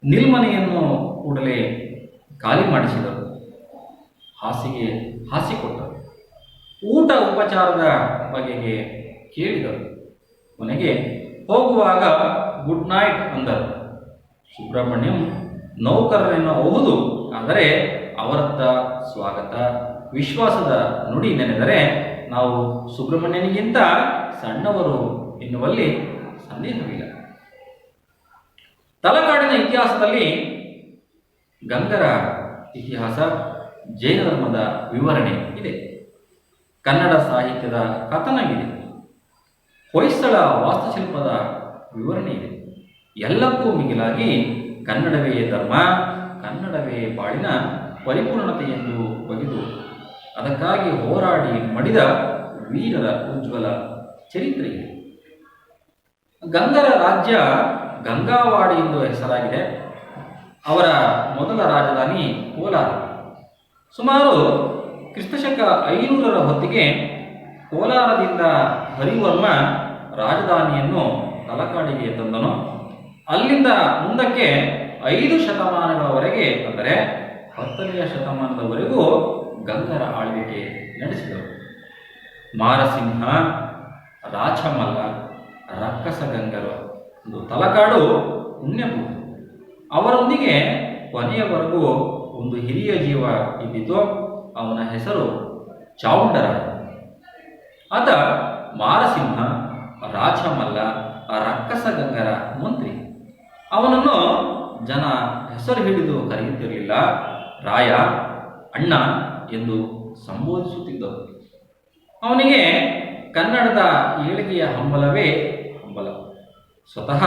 ನಿಲ್ಮನೆಯನ್ನು ಕೂಡಲೇ ಖಾಲಿ ಮಾಡಿಸಿದರು. ಹಾಸಿಕೊಟ್ಟರು. ಊಟ ಉಪಚಾರದ ಬಗೆಗೆ ಕೇಳಿದರು. ಕೊನೆಗೆ ಹೋಗುವಾಗ ಗುಡ್ ನೈಟ್ ಅಂದರು. ಸುಬ್ರಹ್ಮಣ್ಯಂ ನೌಕರರೆನ್ನಬಹುದು, ಆದರೆ ಅವರತ್ತ ಸ್ವಾಗತ ವಿಶ್ವಾಸದ ನುಡಿ ನೆನೆದರೆ ನಾವು ಸುಬ್ರಹ್ಮಣ್ಯನಿಗಿಂತ ಸಣ್ಣವರು ಎನ್ನುವಲ್ಲಿ ಸಂದೇಹವಿಲ್ಲ. ತಲಕಾಡಿನ ಇತಿಹಾಸದಲ್ಲಿ ಗಂಗರ ಇತಿಹಾಸ, ಜೈನ ಧರ್ಮದ ವಿವರಣೆ ಇದೆ. ಕನ್ನಡ ಸಾಹಿತ್ಯದ ಕಥನವಿದೆ. ಹೊಯ್ಸಳ ವಾಸ್ತುಶಿಲ್ಪದ ವಿವರಣೆ ಇದೆ. ಎಲ್ಲಕ್ಕೂ ಮಿಗಿಲಾಗಿ ಕನ್ನಡವೇ ಧರ್ಮ, ಕನ್ನಡವೇ ಬಾಳಿನ ಪರಿಪೂರ್ಣತೆ ಎಂದು ಬಗೆದು ಅದಕ್ಕಾಗಿ ಹೋರಾಡಿ ಮಡಿದ ವೀರರ ಉಜ್ವಲ ಚರಿತ್ರೆ ಇದೆ. ಗಂಗರ ರಾಜ್ಯ ಗಂಗಾವಾಡಿ ಎಂದು ಹೆಸರಾಗಿದೆ. ಅವರ ಮೊದಲ ರಾಜಧಾನಿ ಕೋಲಾರ. ಸುಮಾರು ಕ್ರಿಸ್ತಶಕ 500ರ ಹೊತ್ತಿಗೆ ಕೋಲಾರದಿಂದ ಹರಿವರ್ಮ ರಾಜಧಾನಿಯನ್ನು ತಲಕಾಡಿಗೆ ತಂದನು. ಅಲ್ಲಿಂದ ಮುಂದಕ್ಕೆ 5 ಶತಮಾನಗಳವರೆಗೆ, ಅಂದರೆ 10ನೇ ಶತಮಾನದವರೆಗೂ ಗಂಗರ ಆಳ್ವಿಕೆ ನಡೆಸಿದರು. ಮಾರಸಿಂಹ, ರಾಚಮಲ್ಲ, ರಕ್ಕಸ ಗಂಗರು ಒಂದು ತಲಕಾಡು ಪುಣ್ಯಭೂಮಿ. ಅವರೊಂದಿಗೆ ಕೊನೆಯವರೆಗೂ ಒಂದು ಹಿರಿಯ ಜೀವ ಇದ್ದಿತು. ಅವನ ಹೆಸರು ಚಾವುಂಡರಾಯ. ಆತ ಮಾರಸಿಂಹ, ರಾಚಮಲ್ಲ, ರಕ್ಕಸ ಗಂಗರ ಮಂತ್ರಿ. ಅವನನ್ನು ಜನ ಹೆಸರು ಹಿಡಿದು ಕರೆಯುತ್ತಿರಲಿಲ್ಲ. ರಾಯ, ಅಣ್ಣ ಎಂದು ಸಂಬೋಧಿಸುತ್ತಿದ್ದರು. ಅವನಿಗೆ ಕನ್ನಡದ ಏಳಿಗೆಯ ಹಂಬಲವೇ ಹಂಬಲ. ಸ್ವತಃ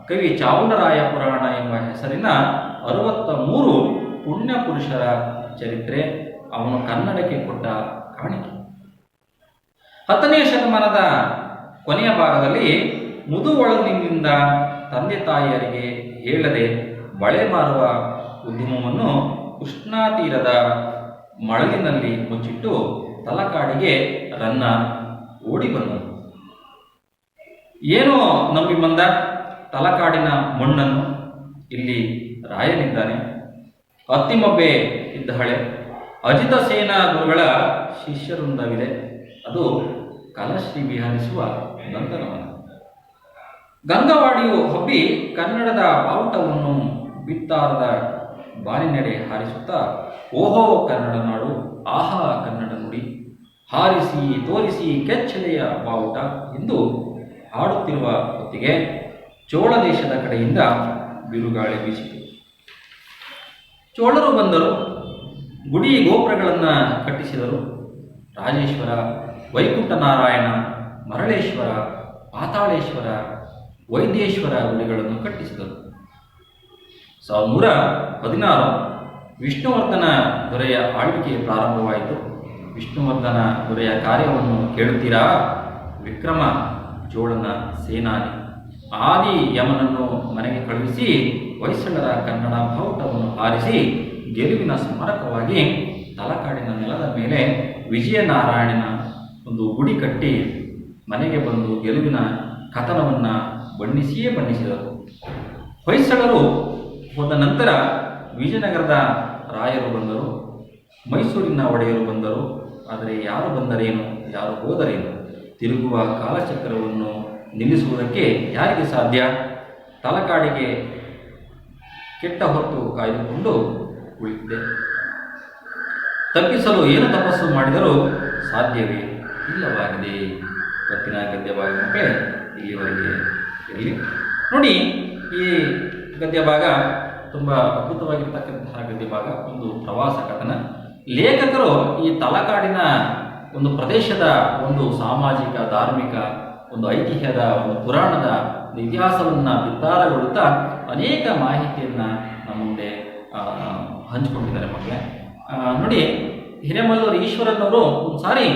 ಕವಿ ಚಾವುಂಡರಾಯ ಪುರಾಣ ಎಂಬ ಹೆಸರಿನ 63 ಪುಣ್ಯ ಪುರುಷರ ಚರಿತ್ರೆ ಅವನು ಕನ್ನಡಕ್ಕೆ ಕೊಟ್ಟ ಕಾಣಿಕೆ. 10ನೇ ಶತಮಾನದ ಕೊನೆಯ ಭಾಗದಲ್ಲಿ ಮುದುವಳಲಿನಿಂದ ತಂದೆ ತಾಯಿಯರಿಗೆ ಹೇಳದೆ ಬಳೆ ಮಾರುವ ಉದ್ಯಮವನ್ನು ಕೃಷ್ಣಾ ತೀರದ ಮಳಲಿನಲ್ಲಿ ಮುಚ್ಚಿಟ್ಟು ತಲಕಾಡಿಗೆ ರನ್ನ ಓಡಿ ಬಂದನು. ಏನೋ ನಂಬಿ ಬಂದ ತಲಕಾಡಿನ ಮಣ್ಣನ್ನು. ಇಲ್ಲಿ ರಾಯನಿದ್ದಾನೆ, ಅತ್ತಿಮಬ್ಬೆ ಇದ್ದಹಳೆ, ಅಜಿತ ಸೇನಾ ಗುರುಗಳ ಶಿಷ್ಯವೃಂದವಿದೆ. ಅದು ಕಲಶ್ರೀ ವಿಹರಿಸುವ ನಂದನವನ. ಗಂಗವಾಡಿಯು ಹಬ್ಬಿ ಕನ್ನಡದ ಬಾವುಟವನ್ನು ಬಿತ್ತಾರದ ಬಾನಿನೆಡೆ ಹಾರಿಸುತ್ತಾ ಓಹೋ ಕನ್ನಡ ನಾಡು, ಆಹಾ ಕನ್ನಡ ನುಡಿ, ಹಾರಿಸಿ ತೋರಿಸಿ ಕೆಚ್ಚಲೆಯ ಬಾವುಟ ಎಂದು ಹಾಡುತ್ತಿರುವ ಹೊತ್ತಿಗೆ ಚೋಳ ದೇಶದ ಕಡೆಯಿಂದ ಬಿರುಗಾಳಿ ಬೀಸಿತು. ಚೋಳರು ಬಂದರು, ಗುಡಿ ಗೋಪುರಗಳನ್ನು ಕಟ್ಟಿಸಿದರು. ರಾಜೇಶ್ವರ, ವೈಕುಂಠನಾರಾಯಣ, ಮರಳೇಶ್ವರ, ಪಾತಾಳೇಶ್ವರ, ವೈದ್ಯೇಶ್ವರ ಗುಡಿಗಳನ್ನು ಕಟ್ಟಿಸಿದರು. 1116 ವಿಷ್ಣುವರ್ಧನ ದೊರೆಯ ಆಳ್ವಿಕೆ ಪ್ರಾರಂಭವಾಯಿತು. ವಿಷ್ಣುವರ್ಧನ ದೊರೆಯ ಕಾರ್ಯವನ್ನು ಕೇಳುತ್ತೀರಾ? ವಿಕ್ರಮ ಚೋಳನ ಸೇನಾನಿ ಆದಿ ಯಮನನ್ನು ಮನೆಗೆ ಕಳುಹಿಸಿ ಹೊಯ್ಸಳರ ಕನ್ನಡ ಬಾವುಟವನ್ನು ಹಾರಿಸಿ ಗೆಲುವಿನ ಸ್ಮಾರಕವಾಗಿ ತಲಕಾಡಿನ ನೆಲದ ಮೇಲೆ ವಿಜಯನಾರಾಯಣನ ಒಂದು ಗುಡಿ ಕಟ್ಟಿ ಮನೆಗೆ ಬಂದು ಗೆಲುವಿನ ಕಥನವನ್ನು ಬಣ್ಣಿಸಿದರು. ಹೊಯ್ಸಳರು ಹೋದ ನಂತರ ವಿಜಯನಗರದ ರಾಯರು ಬಂದರು, ಮೈಸೂರಿನ ಒಡೆಯರು ಬಂದರು. ಆದರೆ ಯಾರು ಬಂದರೇನು, ಯಾರು ಹೋದರೇನು? ತಿರುಗುವ ಕಾಲಚಕ್ರವನ್ನು ನಿಲ್ಲಿಸುವುದಕ್ಕೆ ಯಾರಿಗೆ ಸಾಧ್ಯ? ತಲಕಾಡಿಗೆ ಕೆಟ್ಟ ಹೊತ್ತು ಕಾಯ್ದುಕೊಂಡು ಕುಳಿತಿದೆ. ತಪ್ಪಿಸಲು ಏನು ತಪಸ್ಸು ಮಾಡಿದರೂ ಸಾಧ್ಯವೇ ಇಲ್ಲವಾಗಿದೆ. ಇವತ್ತಿನ ಗದ್ಯಭಾಗ ಮಕ್ಕಳೇ ಇಲ್ಲಿವರೆಗೆ ಇರಲಿ. ನೋಡಿ, ಈ ಗದ್ಯಭಾಗ ತುಂಬ ಅದ್ಭುತವಾಗಿರ್ತಕ್ಕಂತಹ ಗದ್ಯಭಾಗ, ಒಂದು ಪ್ರವಾಸ ಕಥನ. ಲೇಖಕರು ಈ ತಲಕಾಡಿನ ಒಂದು ಪ್ರದೇಶದ ಒಂದು ಸಾಮಾಜಿಕ, ಧಾರ್ಮಿಕ, ಒಂದು ಐತಿಹ್ಯದ, ಒಂದು ಪುರಾಣದ ಇತಿಹಾಸವನ್ನು ಬಿತ್ತಾರಗೊಳ್ಳುತ್ತಾ ಅನೇಕ ಮಾಹಿತಿಯನ್ನು ನಮ್ಮ ಮುಂದೆ ಹಂಚಿಕೊಂಡಿದ್ದಾರೆ ಮಕ್ಕಳೇ. ನೋಡಿ, ಹಿರೇಮಲ್ಲೂರು ಈಶ್ವರನವರು ಒಂದು ಸಾರಿ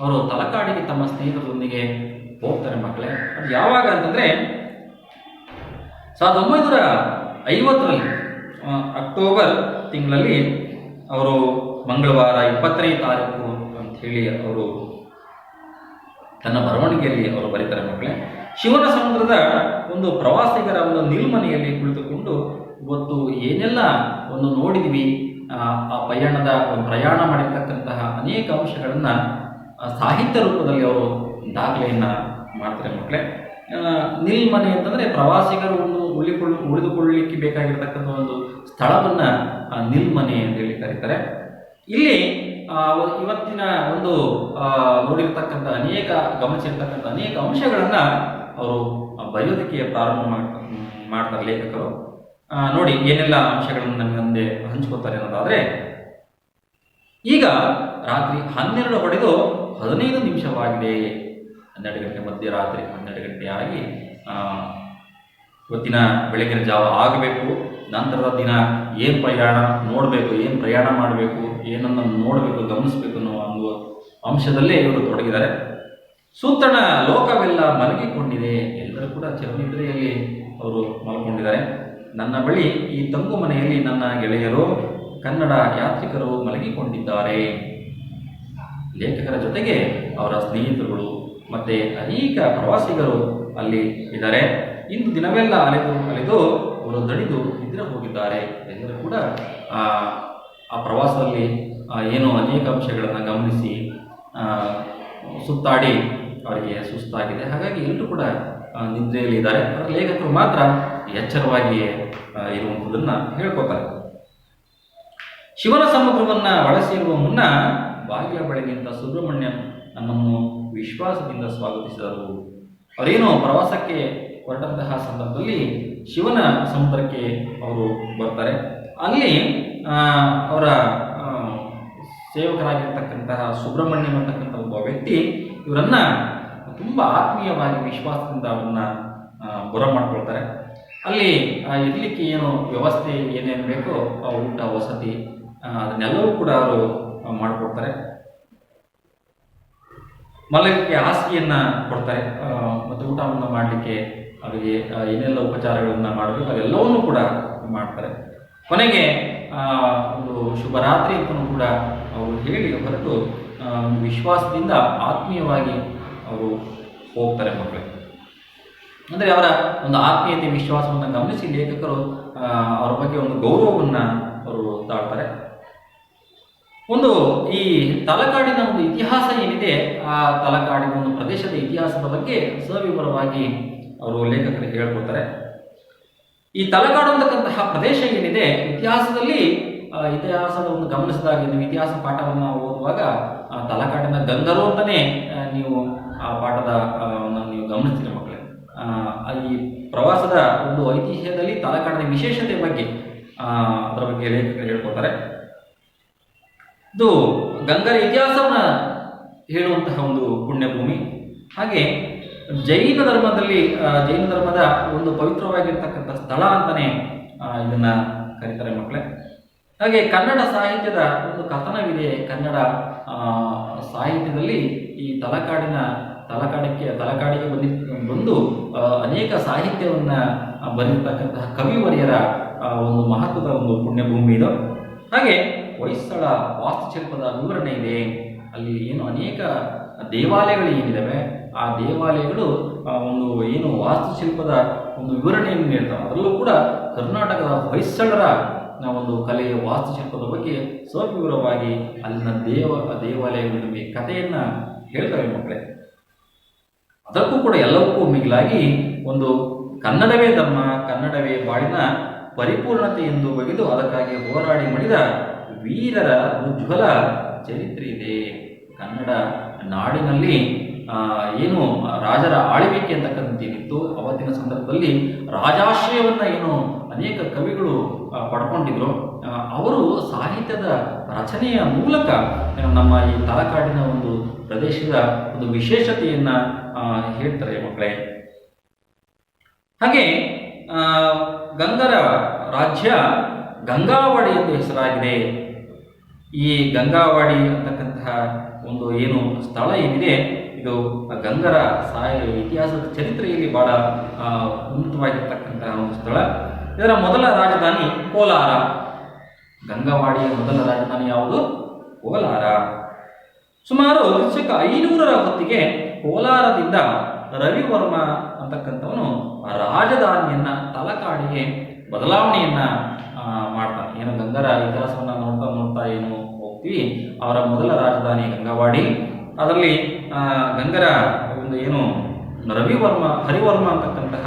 ಅವರು ತಲಕಾಡಿಗೆ ತಮ್ಮ ಸ್ನೇಹಿತರೊಂದಿಗೆ ಹೋಗ್ತಾರೆ ಮಕ್ಕಳೇ. ಅದು ಯಾವಾಗ ಅಂತಂದರೆ 1950ರಲ್ಲಿ ಅಕ್ಟೋಬರ್ ತಿಂಗಳಲ್ಲಿ ಅವರು ಮಂಗಳವಾರ 20ನೇ ತಾರೀಕು ಅಂಥೇಳಿ ಅವರು ತನ್ನ ಬರವಣಿಗೆಯಲ್ಲಿ ಅವರು ಬರೀತಾರೆ ಮಕ್ಕಳೇ. ಶಿವನ ಸಮುದ್ರದ ಒಂದು ಪ್ರವಾಸಿಗರ ಒಂದು ನಿಲ್ಮನೆಯಲ್ಲಿ ಕುಳಿತುಕೊಂಡು ಇವತ್ತು ಏನೆಲ್ಲ ಒಂದು ನೋಡಿದ್ವಿ, ಆ ಪ್ರಯಾಣ ಮಾಡಿರ್ತಕ್ಕಂತಹ ಅನೇಕ ಅಂಶಗಳನ್ನು ಸಾಹಿತ್ಯ ರೂಪದಲ್ಲಿ ಅವರು ದಾಖಲೆಯನ್ನು ಮಾಡ್ತಾರೆ ಮಕ್ಕಳೇ. ನಿಲ್ಮನೆ ಅಂತಂದರೆ ಪ್ರವಾಸಿಗರು ಒಂದು ಉಳಿದುಕೊಳ್ಳಲಿಕ್ಕೆ ಬೇಕಾಗಿರ್ತಕ್ಕಂಥ ಒಂದು ಸ್ಥಳವನ್ನು ನಿಲ್ಮನೆ ಅಂತೇಳಿ ಕರೀತಾರೆ. ಇಲ್ಲಿ ಇವತ್ತಿನ ಒಂದು ನೋಡಿರ್ತಕ್ಕಂಥ ಗಮನಿಸಿರ್ತಕ್ಕಂಥ ಅನೇಕ ಅಂಶಗಳನ್ನು ಅವರು ಬರೆಯೋದಕ್ಕೆ ಪ್ರಾರಂಭ ಮಾಡ್ತಾರೆ ಲೇಖಕರು. ನೋಡಿ ಏನೆಲ್ಲ ಅಂಶಗಳನ್ನು ನಮ್ಮ ಮುಂದೆ ಹಂಚ್ಕೋತಾರೆ ಅನ್ನೋದಾದರೆ, ಈಗ ರಾತ್ರಿ 12 ಹೊಡೆದು 15 ನಿಮಿಷವಾಗಿದೆ. 12 ಗಂಟೆ ಮಧ್ಯರಾತ್ರಿ 12 ಗಂಟೆ ಆಗಿ ಇವತ್ತಿನ ಬೆಳಗಿನ ಜಾವ ಆಗಬೇಕು. ನಂತರದ ದಿನ ಏನು ನೋಡಬೇಕು, ಏನು ಪ್ರಯಾಣ ಮಾಡಬೇಕು, ಏನನ್ನು ನೋಡಬೇಕು, ಗಮನಿಸಬೇಕು ಅನ್ನೋ ಒಂದು ಅಂಶದಲ್ಲೇ ಇವರು ತೊಡಗಿದ್ದಾರೆ. ಸೂತಣ ಲೋಕವೆಲ್ಲ ಮಲಗಿಕೊಂಡಿದೆ. ಎಲ್ಲರೂ ಕೂಡ ಚಿರನಿದ್ರೆಯಲ್ಲಿ ಅವರು ಮಲ್ಕೊಂಡಿದ್ದಾರೆ. ನನ್ನ ಬಳಿ ಈ ತಂಗು ಮನೆಯಲ್ಲಿ ನನ್ನ ಗೆಳೆಯರು, ಕನ್ನಡ ಯಾತ್ರಿಕರು ಮಲಗಿಕೊಂಡಿದ್ದಾರೆ. ಲೇಖಕರ ಜೊತೆಗೆ ಅವರ ಸ್ನೇಹಿತರುಗಳು ಮತ್ತು ಅನೇಕ ಪ್ರವಾಸಿಗರು ಅಲ್ಲಿ ಇದ್ದಾರೆ. ಇಂದು ದಿನವೆಲ್ಲ ಅಲೆದು ಅವರು ದಣಿದು ನಿದ್ರೆ ಹೋಗಿದ್ದಾರೆ. ಎಲ್ಲರೂ ಕೂಡ ಆ ಪ್ರವಾಸದಲ್ಲಿ ಏನೋ ಅನೇಕ ಅಂಶಗಳನ್ನು ಗಮನಿಸಿ ಸುತ್ತಾಡಿ ಅವರಿಗೆ ಸುಸ್ತಾಗಿದೆ. ಹಾಗಾಗಿ ಎಲ್ಲರೂ ಕೂಡ ನಿದ್ರೆಯಲ್ಲಿದ್ದಾರೆ. ಅದರ ಲೇಖಕರು ಮಾತ್ರ ಎಚ್ಚರವಾಗಿಯೇ ಇರುವಂಥದ್ದನ್ನು ಹೇಳ್ಕೊತಾರೆ. ಶಿವನ ಸಮುದ್ರವನ್ನು ಬಳಸಿರುವ ಮುನ್ನ ಬಾಗಿಲ ಬಳಿ ನಿಂತ ಸುಬ್ರಹ್ಮಣ್ಯ ನಮ್ಮನ್ನು ವಿಶ್ವಾಸದಿಂದ ಸ್ವಾಗತಿಸಿದರು. ಅವರೇನು ಪ್ರವಾಸಕ್ಕೆ ಹೊರಟಂತಹ ಸಂದರ್ಭದಲ್ಲಿ ಶಿವನ ಸಮುದ್ರಕ್ಕೆ ಅವರು ಬರ್ತಾರೆ. ಅಲ್ಲಿ ಅವರ ಸೇವಕರಾಗಿರ್ತಕ್ಕಂತಹ ಸುಬ್ರಹ್ಮಣ್ಯಂ ಅಂತಕ್ಕಂಥ ಒಬ್ಬ ವ್ಯಕ್ತಿ ಇವರನ್ನು ತುಂಬ ಆತ್ಮೀಯವಾಗಿ ವಿಶ್ವಾಸದಿಂದ ಅವರನ್ನು ಬರಮಾಡ್ಕೊಳ್ತಾರೆ. ಅಲ್ಲಿ ಇರಲಿಕ್ಕೆ ಏನು ವ್ಯವಸ್ಥೆ ಏನೇನು ಬೇಕೋ ಊಟ ವಸತಿ ಅದನ್ನೆಲ್ಲವೂ ಕೂಡ ಅವರು ಮಾಡಿಕೊಡ್ತಾರೆ. ಮಲಗಕ್ಕೆ ಹಾಸಿಗೆಯನ್ನು ಕೊಡ್ತಾರೆ ಮತ್ತು ಊಟವನ್ನು ಮಾಡಲಿಕ್ಕೆ ಅವರಿಗೆ ಏನೆಲ್ಲ ಉಪಚಾರಗಳನ್ನು ಮಾಡಬೇಕು ಅದೆಲ್ಲವನ್ನೂ ಕೂಡ ಮಾಡ್ತಾರೆ. ಕೊನೆಗೆ ಒಂದು ಶುಭರಾತ್ರಿ ಅಂತಲೂ ಕೂಡ ಅವರು ಹೇಳಿ ಹೊರಟು ವಿಶ್ವಾಸದಿಂದ ಆತ್ಮೀಯವಾಗಿ ಅವರು ಹೋಗ್ತಾರೆ ಮಕ್ಕಳು. ಅಂದರೆ ಅವರ ಒಂದು ಆತ್ಮೀಯತೆ ವಿಶ್ವಾಸವನ್ನು ಗಮನಿಸಿ ಲೇಖಕರು ಅವರ ಬಗ್ಗೆ ಒಂದು ಗೌರವವನ್ನು ಅವರು ತಾಳ್ತಾರೆ. ಒಂದು ಈ ತಲಕಾಡಿನ ಒಂದು ಇತಿಹಾಸ ಏನಿದೆ, ಆ ತಲಕಾಡಿನ ಒಂದು ಪ್ರದೇಶದ ಇತಿಹಾಸದ ಬಗ್ಗೆ ಸವಿವರವಾಗಿ ಅವರು ಲೇಖಕರಿಗೆ ಹೇಳ್ಕೊಡ್ತಾರೆ. ಈ ತಲಕಾಡು ಅಂತಕ್ಕಂತಹ ಪ್ರದೇಶ ಏನಿದೆ, ಇತಿಹಾಸದ ಒಂದು ಗಮನಿಸಿದಾಗ ನೀವು ಇತಿಹಾಸ ಪಾಠವನ್ನು ಓದುವಾಗ ತಲಕಾಡಿನ ಗಂಗರು ಅಂತಲೇ ನೀವು ಆ ಪಾಠದ ನೀವು ಗಮನಿಸ್ತೀರಿ ಮಕ್ಕಳು. ಈ ಪ್ರವಾಸದ ಒಂದು ಐತಿಹ್ಯದಲ್ಲಿ ತಲಕಾಡಿನ ವಿಶೇಷತೆ ಬಗ್ಗೆ ಅದರ ಬಗ್ಗೆ ಲೇಖಕರು ಹೇಳ್ಕೊತಾರೆ. ಇದು ಗಂಗರ ಇತಿಹಾಸವನ್ನ ಹೇಳುವಂತಹ ಒಂದು ಪುಣ್ಯಭೂಮಿ. ಹಾಗೆ ಜೈನ ಧರ್ಮದ ಒಂದು ಪವಿತ್ರವಾಗಿರ್ತಕ್ಕಂಥ ಸ್ಥಳ ಅಂತಾನೆ ಇದನ್ನ ಕರೀತಾರೆ ಮಕ್ಕಳೇ. ಹಾಗೆ ಕನ್ನಡ ಸಾಹಿತ್ಯದ ಒಂದು ಕಥನವಿದೆ. ಕನ್ನಡ ಸಾಹಿತ್ಯದಲ್ಲಿ ಈ ತಲಕಾಡಿಗೆ ಬಂದು ಅನೇಕ ಸಾಹಿತ್ಯವನ್ನ ಬರೆದಿರ್ತಕ್ಕಂತಹ ಕವಿವರ್ಯರ ಒಂದು ಮಹತ್ವದ ಒಂದು ಪುಣ್ಯಭೂಮಿ ಇದು. ಹಾಗೆ ಹೊಯ್ಸಳ ವಾಸ್ತುಶಿಲ್ಪದ ವಿವರಣೆ ಇದೆ. ಅಲ್ಲಿ ಏನು ಅನೇಕ ದೇವಾಲಯಗಳು ಏನಿದ್ದಾವೆ ಆ ದೇವಾಲಯಗಳು ಒಂದು ವಾಸ್ತುಶಿಲ್ಪದ ಒಂದು ವಿವರಣೆಯನ್ನು ನೀಡ್ತವೆ. ಅದರಲ್ಲೂ ಕೂಡ ಕರ್ನಾಟಕದ ಹೊಯ್ಸಳರ ಒಂದು ಕಲೆಯ ವಾಸ್ತುಶಿಲ್ಪದ ಬಗ್ಗೆ ಸವಿವರವಾಗಿ ಅಲ್ಲಿನ ದೇವಾಲಯಗಳ ನಮಗೆ ಕಥೆಯನ್ನ ಹೇಳ್ತವೆ ಮಕ್ಕಳೇ. ಅದಕ್ಕೂ ಕೂಡ ಎಲ್ಲವಕ್ಕೂ ಮಿಗಿಲಾಗಿ ಒಂದು ಕನ್ನಡವೇ ಧರ್ಮ, ಕನ್ನಡವೇ ಬಾಳಿನ ಪರಿಪೂರ್ಣತೆ ಎಂದು ಬಗೆದು ಅದಕ್ಕಾಗಿ ಹೋರಾಡಿ ಮಡಿದ ವೀರರ ಉಜ್ವಲ ಚರಿತ್ರೆ ಇದೆ. ಕನ್ನಡ ನಾಡಿನಲ್ಲಿ ಏನು ರಾಜರ ಆಳ್ವಿಕೆ ಅಂತಕ್ಕಂಥದ್ದು ಏನಿತ್ತು, ಅವತ್ತಿನ ಸಂದರ್ಭದಲ್ಲಿ ರಾಜಾಶ್ರಯವನ್ನ ಏನು ಅನೇಕ ಕವಿಗಳು ಪಡ್ಕೊಂಡಿದ್ರು. ಅವರು ಸಾಹಿತ್ಯದ ರಚನೆಯ ಮೂಲಕ ನಮ್ಮ ಈ ತಲಕಾಡಿನ ಒಂದು ಪ್ರದೇಶದ ಒಂದು ವಿಶೇಷತೆಯನ್ನ ಹೇಳ್ತಾರೆ ಮಕ್ಕಳೇ. ಹಾಗೆ ಗಂಗರ ರಾಜ್ಯ ಗಂಗಾವಾಡಿ ಎಂದು ಹೆಸರಾಗಿದೆ. ಈ ಗಂಗಾವಾಡಿ ಅಂತಕ್ಕಂತಹ ಒಂದು ಏನು ಸ್ಥಳ ಏನಿದೆ ಇದು ಗಂಗರ ಇತಿಹಾಸದ ಚರಿತ್ರೆಯಲ್ಲಿ ಬಹಳ ಉನ್ನತವಾಗಿರ್ತಕ್ಕಂತಹ ಒಂದು ಸ್ಥಳ. ಇದರ ಮೊದಲ ರಾಜಧಾನಿ ಕೋಲಾರ. ಗಂಗಾವಾಡಿಯ ಮೊದಲ ರಾಜಧಾನಿ ಯಾವುದು? ಕೋಲಾರ. ಸುಮಾರು 500ರ ಹೊತ್ತಿಗೆ ಕೋಲಾರದಿಂದ ರವಿವರ್ಮ ಅಂತಕ್ಕಂಥವನು ರಾಜಧಾನಿಯನ್ನ ತಲಕಾಡಿಗೆ ಬದಲಾವಣೆಯನ್ನ ಮಾಡ್ತಾನೆ. ಏನು ಗಂಗರ ಇತಿಹಾಸವನ್ನ ನೋಡ್ತಾ ಏನು ಹೋಗ್ತೀವಿ, ಅವರ ಮೊದಲ ರಾಜಧಾನಿ ಗಂಗಾವಾಡಿ. ಅದರಲ್ಲಿ ಗಂಗರ ಒಂದು ಏನು ಹರಿವರ್ಮ ಅಂತಕ್ಕಂತಹ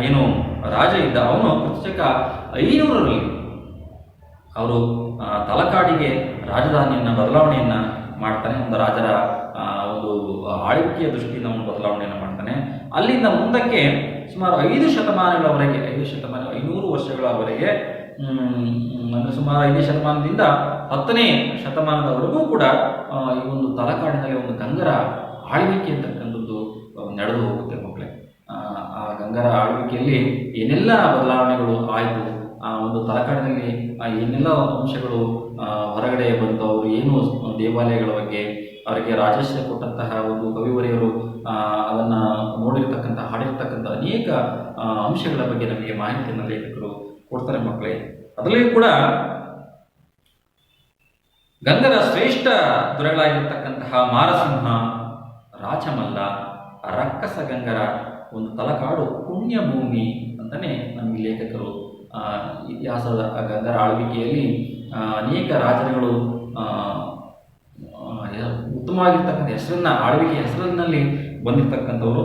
ಏನು ರಾಜ ಇದ್ದ, ಅವನು ಕ್ರಿಸ್ತಶಕ 500ರಲ್ಲಿ ಅವರು ತಲಕಾಡಿಗೆ ರಾಜಧಾನಿಯನ್ನ ಬದಲಾವಣೆಯನ್ನ ಮಾಡ್ತಾನೆ. ಒಂದು ರಾಜರ ಒಂದು ಆಳ್ವಿಕೆಯ ದೃಷ್ಟಿಯಿಂದ ಅವನು ಬದಲಾವಣೆಯನ್ನು ಮಾಡ್ತಾನೆ. ಅಲ್ಲಿಂದ ಮುಂದಕ್ಕೆ ಸುಮಾರು 500 ವರ್ಷಗಳವರೆಗೆ ಅಂದರೆ ಸುಮಾರು 5ನೇ ಶತಮಾನದಿಂದ 10ನೇ ಶತಮಾನದವರೆಗೂ ಕೂಡ ಈ ಒಂದು ತಲಕಾಡಿನಲ್ಲಿ ಒಂದು ಗಂಗರ ಆಳ್ವಿಕೆ ಅಂತಕ್ಕಂಥದ್ದು ನಡೆದು ಹೋಗುತ್ತೆ ಮಕ್ಕಳೇ. ಆ ಗಂಗರ ಆಳ್ವಿಕೆಯಲ್ಲಿ ಏನೆಲ್ಲ ಬದಲಾವಣೆಗಳು ಆಯಿತು, ಆ ಒಂದು ತಲಕಾಡಿನಲ್ಲಿ ಏನೆಲ್ಲ ಅಂಶಗಳು ಹೊರಗಡೆ ಬಂತು, ಅವರು ಏನು ದೇವಾಲಯಗಳ ಬಗ್ಗೆ ಅವರಿಗೆ ರಾಜಶ್ರೀ ಕೊಟ್ಟಂತಹ ಒಂದು ಕವಿವರಿಯರು ಅದನ್ನು ನೋಡಿರ್ತಕ್ಕಂಥ ಹಾಡಿರ್ತಕ್ಕಂಥ ಅನೇಕ ಅಂಶಗಳ ಬಗ್ಗೆ ನಮಗೆ ಮಾಹಿತಿಯನ್ನು ಲೇಖಕರು ಕೊಡ್ತಾರೆ ಮಕ್ಕಳೇ. ಅದರಲ್ಲಿಯೂ ಕೂಡ ಗಂಗರ ಶ್ರೇಷ್ಠ ದೊರೆಗಳಾಗಿರ್ತಕ್ಕಂತಹ ಮಾರಸಿಂಹ, ರಾಚಮಲ್ಲ, ರಕ್ಕಸ ಗಂಗರ ಒಂದು ತಲಕಾಡು ಪುಣ್ಯಭೂಮಿ ಅಂತಲೇ ನಮಗೆ ಲೇಖಕರು ಇತಿಹಾಸದ ಗಂಗರ ಆಳ್ವಿಕೆಯಲ್ಲಿ ಅನೇಕ ರಾಜರುಗಳು ಉತ್ತಮವಾಗಿರ್ತಕ್ಕಂಥ ಆಳ್ವಿಕೆ ಹೆಸರಿನಲ್ಲಿ ಬಂದಿರತಕ್ಕಂಥವರು,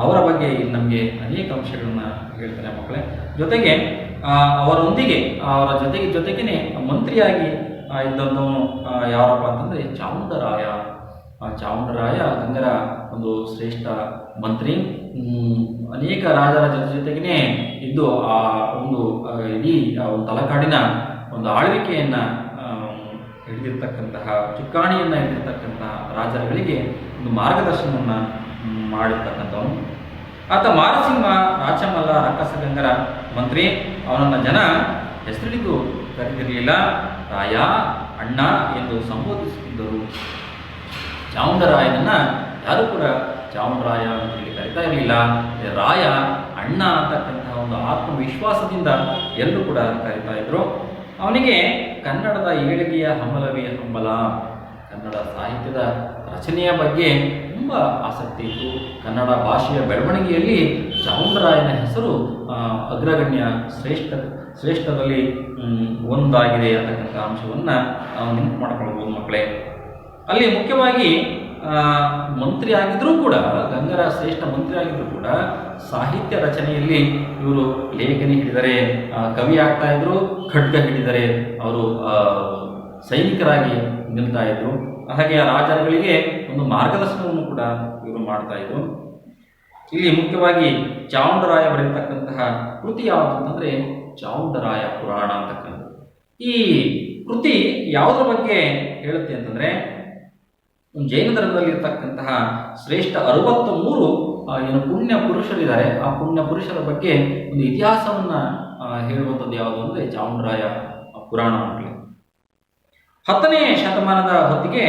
ಅವರ ಬಗ್ಗೆ ನಮಗೆ ಅನೇಕ ಅಂಶಗಳನ್ನ ಹೇಳ್ತಾರೆ ಮಕ್ಕಳೇ. ಜೊತೆಗೆ ಅವರೊಂದಿಗೆ ಅವರ ಜೊತೆಗೇನೆ ಮಂತ್ರಿಯಾಗಿ ಇದ್ದಂಥವನು ಯಾರಪ್ಪ ಅಂತಂದರೆ ಚಾವುಂಡರಾಯ ಗಂಗರ ಒಂದು ಶ್ರೇಷ್ಠ ಮಂತ್ರಿ. ಅನೇಕ ರಾಜರ ಜೊತೆಗೇನೆ ಇದ್ದು ಆ ಒಂದು ಇಡೀ ಒಂದು ತಲಕಾಡಿನ ಒಂದು ಆಳ್ವಿಕೆಯನ್ನ ಹಿಡಿದಿರ್ತಕ್ಕಂತಹ ಚುಕ್ಕಾಣಿಯನ್ನು ಹಿಡಿದಿರ್ತಕ್ಕಂತಹ ರಾಜರುಗಳಿಗೆ ಒಂದು ಮಾರ್ಗದರ್ಶನವನ್ನು ಮಾಡಿರ್ತಕ್ಕಂಥವನು ಆತ. ಮಾರಸಿಂಹ ರಾಚಮಲ್ಲ ರಕ್ಕಸ ಗಂಗರ ಮಂತ್ರಿ. ಅವನನ್ನು ಜನ ಹೆಸರಿಡಿದು ಕರೆದಿರಲಿಲ್ಲ, ರಾಯ, ಅಣ್ಣ ಎಂದು ಸಂಬೋಧಿಸುತ್ತಿದ್ದರು. ಚಾವುಂಡರಾಯನನ್ನ ಯಾರು ಕೂಡ ಚಾವುಂಡರಾಯ ಅಂತ ಹೇಳಿ ಕರೀತಾ ಇರಲಿಲ್ಲ. ರಾಯ, ಅಣ್ಣ ಅಂತಕ್ಕಂತಹ ಒಂದು ಆತ್ಮವಿಶ್ವಾಸದಿಂದ ಎಲ್ಲರೂ ಕೂಡ ಕರೀತಾ ಇದ್ರು. ಅವನಿಗೆ ಕನ್ನಡದ ಏಳಿಗೆಯ ಹಂಬಲವೇ ಹಂಬಲ, ಕನ್ನಡ ಸಾಹಿತ್ಯದ ರಚನೆಯ ಬಗ್ಗೆ ತುಂಬ ಆಸಕ್ತಿ ಇತ್ತು. ಕನ್ನಡ ಭಾಷೆಯ ಬೆಳವಣಿಗೆಯಲ್ಲಿ ಚಾವುಂಡರಾಯನ ಹೆಸರು ಅಗ್ರಗಣ್ಯ ಶ್ರೇಷ್ಠದಲ್ಲಿ ಒಂದಾಗಿದೆ ಅಂತಕ್ಕಂಥ ಅಂಶವನ್ನು ನಾವು ನೆನಪು ಮಾಡ್ಕೊಳ್ಬೋದು ಮಕ್ಕಳೇ. ಅಲ್ಲಿ ಮುಖ್ಯವಾಗಿ ಮಂತ್ರಿ ಆಗಿದ್ರೂ ಕೂಡ, ಗಂಗರ ಶ್ರೇಷ್ಠ ಮಂತ್ರಿ ಆಗಿದ್ರೂ ಕೂಡ ಸಾಹಿತ್ಯ ರಚನೆಯಲ್ಲಿ ಇವರು ಲೇಖನಿ ಹಿಡಿದರೆ ಕವಿ ಆಗ್ತಾ ಇದ್ರು, ಖಡ್ಗ ಹಿಡಿದರೆ ಅವರು ಸೈನಿಕರಾಗಿ ನಿಲ್ತಾ ಇದ್ರು. ಹಾಗೆ ರಾಜರುಗಳಿಗೆ ಒಂದು ಮಾರ್ಗದರ್ಶನವನ್ನು ಕೂಡ ಇವರು ಮಾಡ್ತಾ ಇದ್ರು. ಇಲ್ಲಿ ಮುಖ್ಯವಾಗಿ ಚಾವುಂಡರಾಯ ಬರೆಯತಕ್ಕಂತಹ ಕೃತಿ ಯಾವುದು ಅಂತಂದ್ರೆ ಚಾವುಂಡರಾಯ ಪುರಾಣ ಅಂತಕ್ಕಂಥದ್ದು. ಈ ಕೃತಿ ಯಾವುದ್ರ ಬಗ್ಗೆ ಹೇಳುತ್ತೆ ಅಂತಂದ್ರೆ ಜೈನ ಧರ್ಮದಲ್ಲಿ ಇರತಕ್ಕಂತಹ ಶ್ರೇಷ್ಠ 63 ಏನು ಪುಣ್ಯ ಪುರುಷರಿದ್ದಾರೆ. ಆ ಪುಣ್ಯ ಪುರುಷರ ಬಗ್ಗೆ ಒಂದು ಇತಿಹಾಸವನ್ನ ಹೇಳುವಂಥದ್ದು ಯಾವುದು ಅಂದ್ರೆ ಚಾವುಂಡರಾಯ ಪುರಾಣ ಅಂತೇಳಿ. 10ನೇ ಶತಮಾನದ ಹೊತ್ತಿಗೆ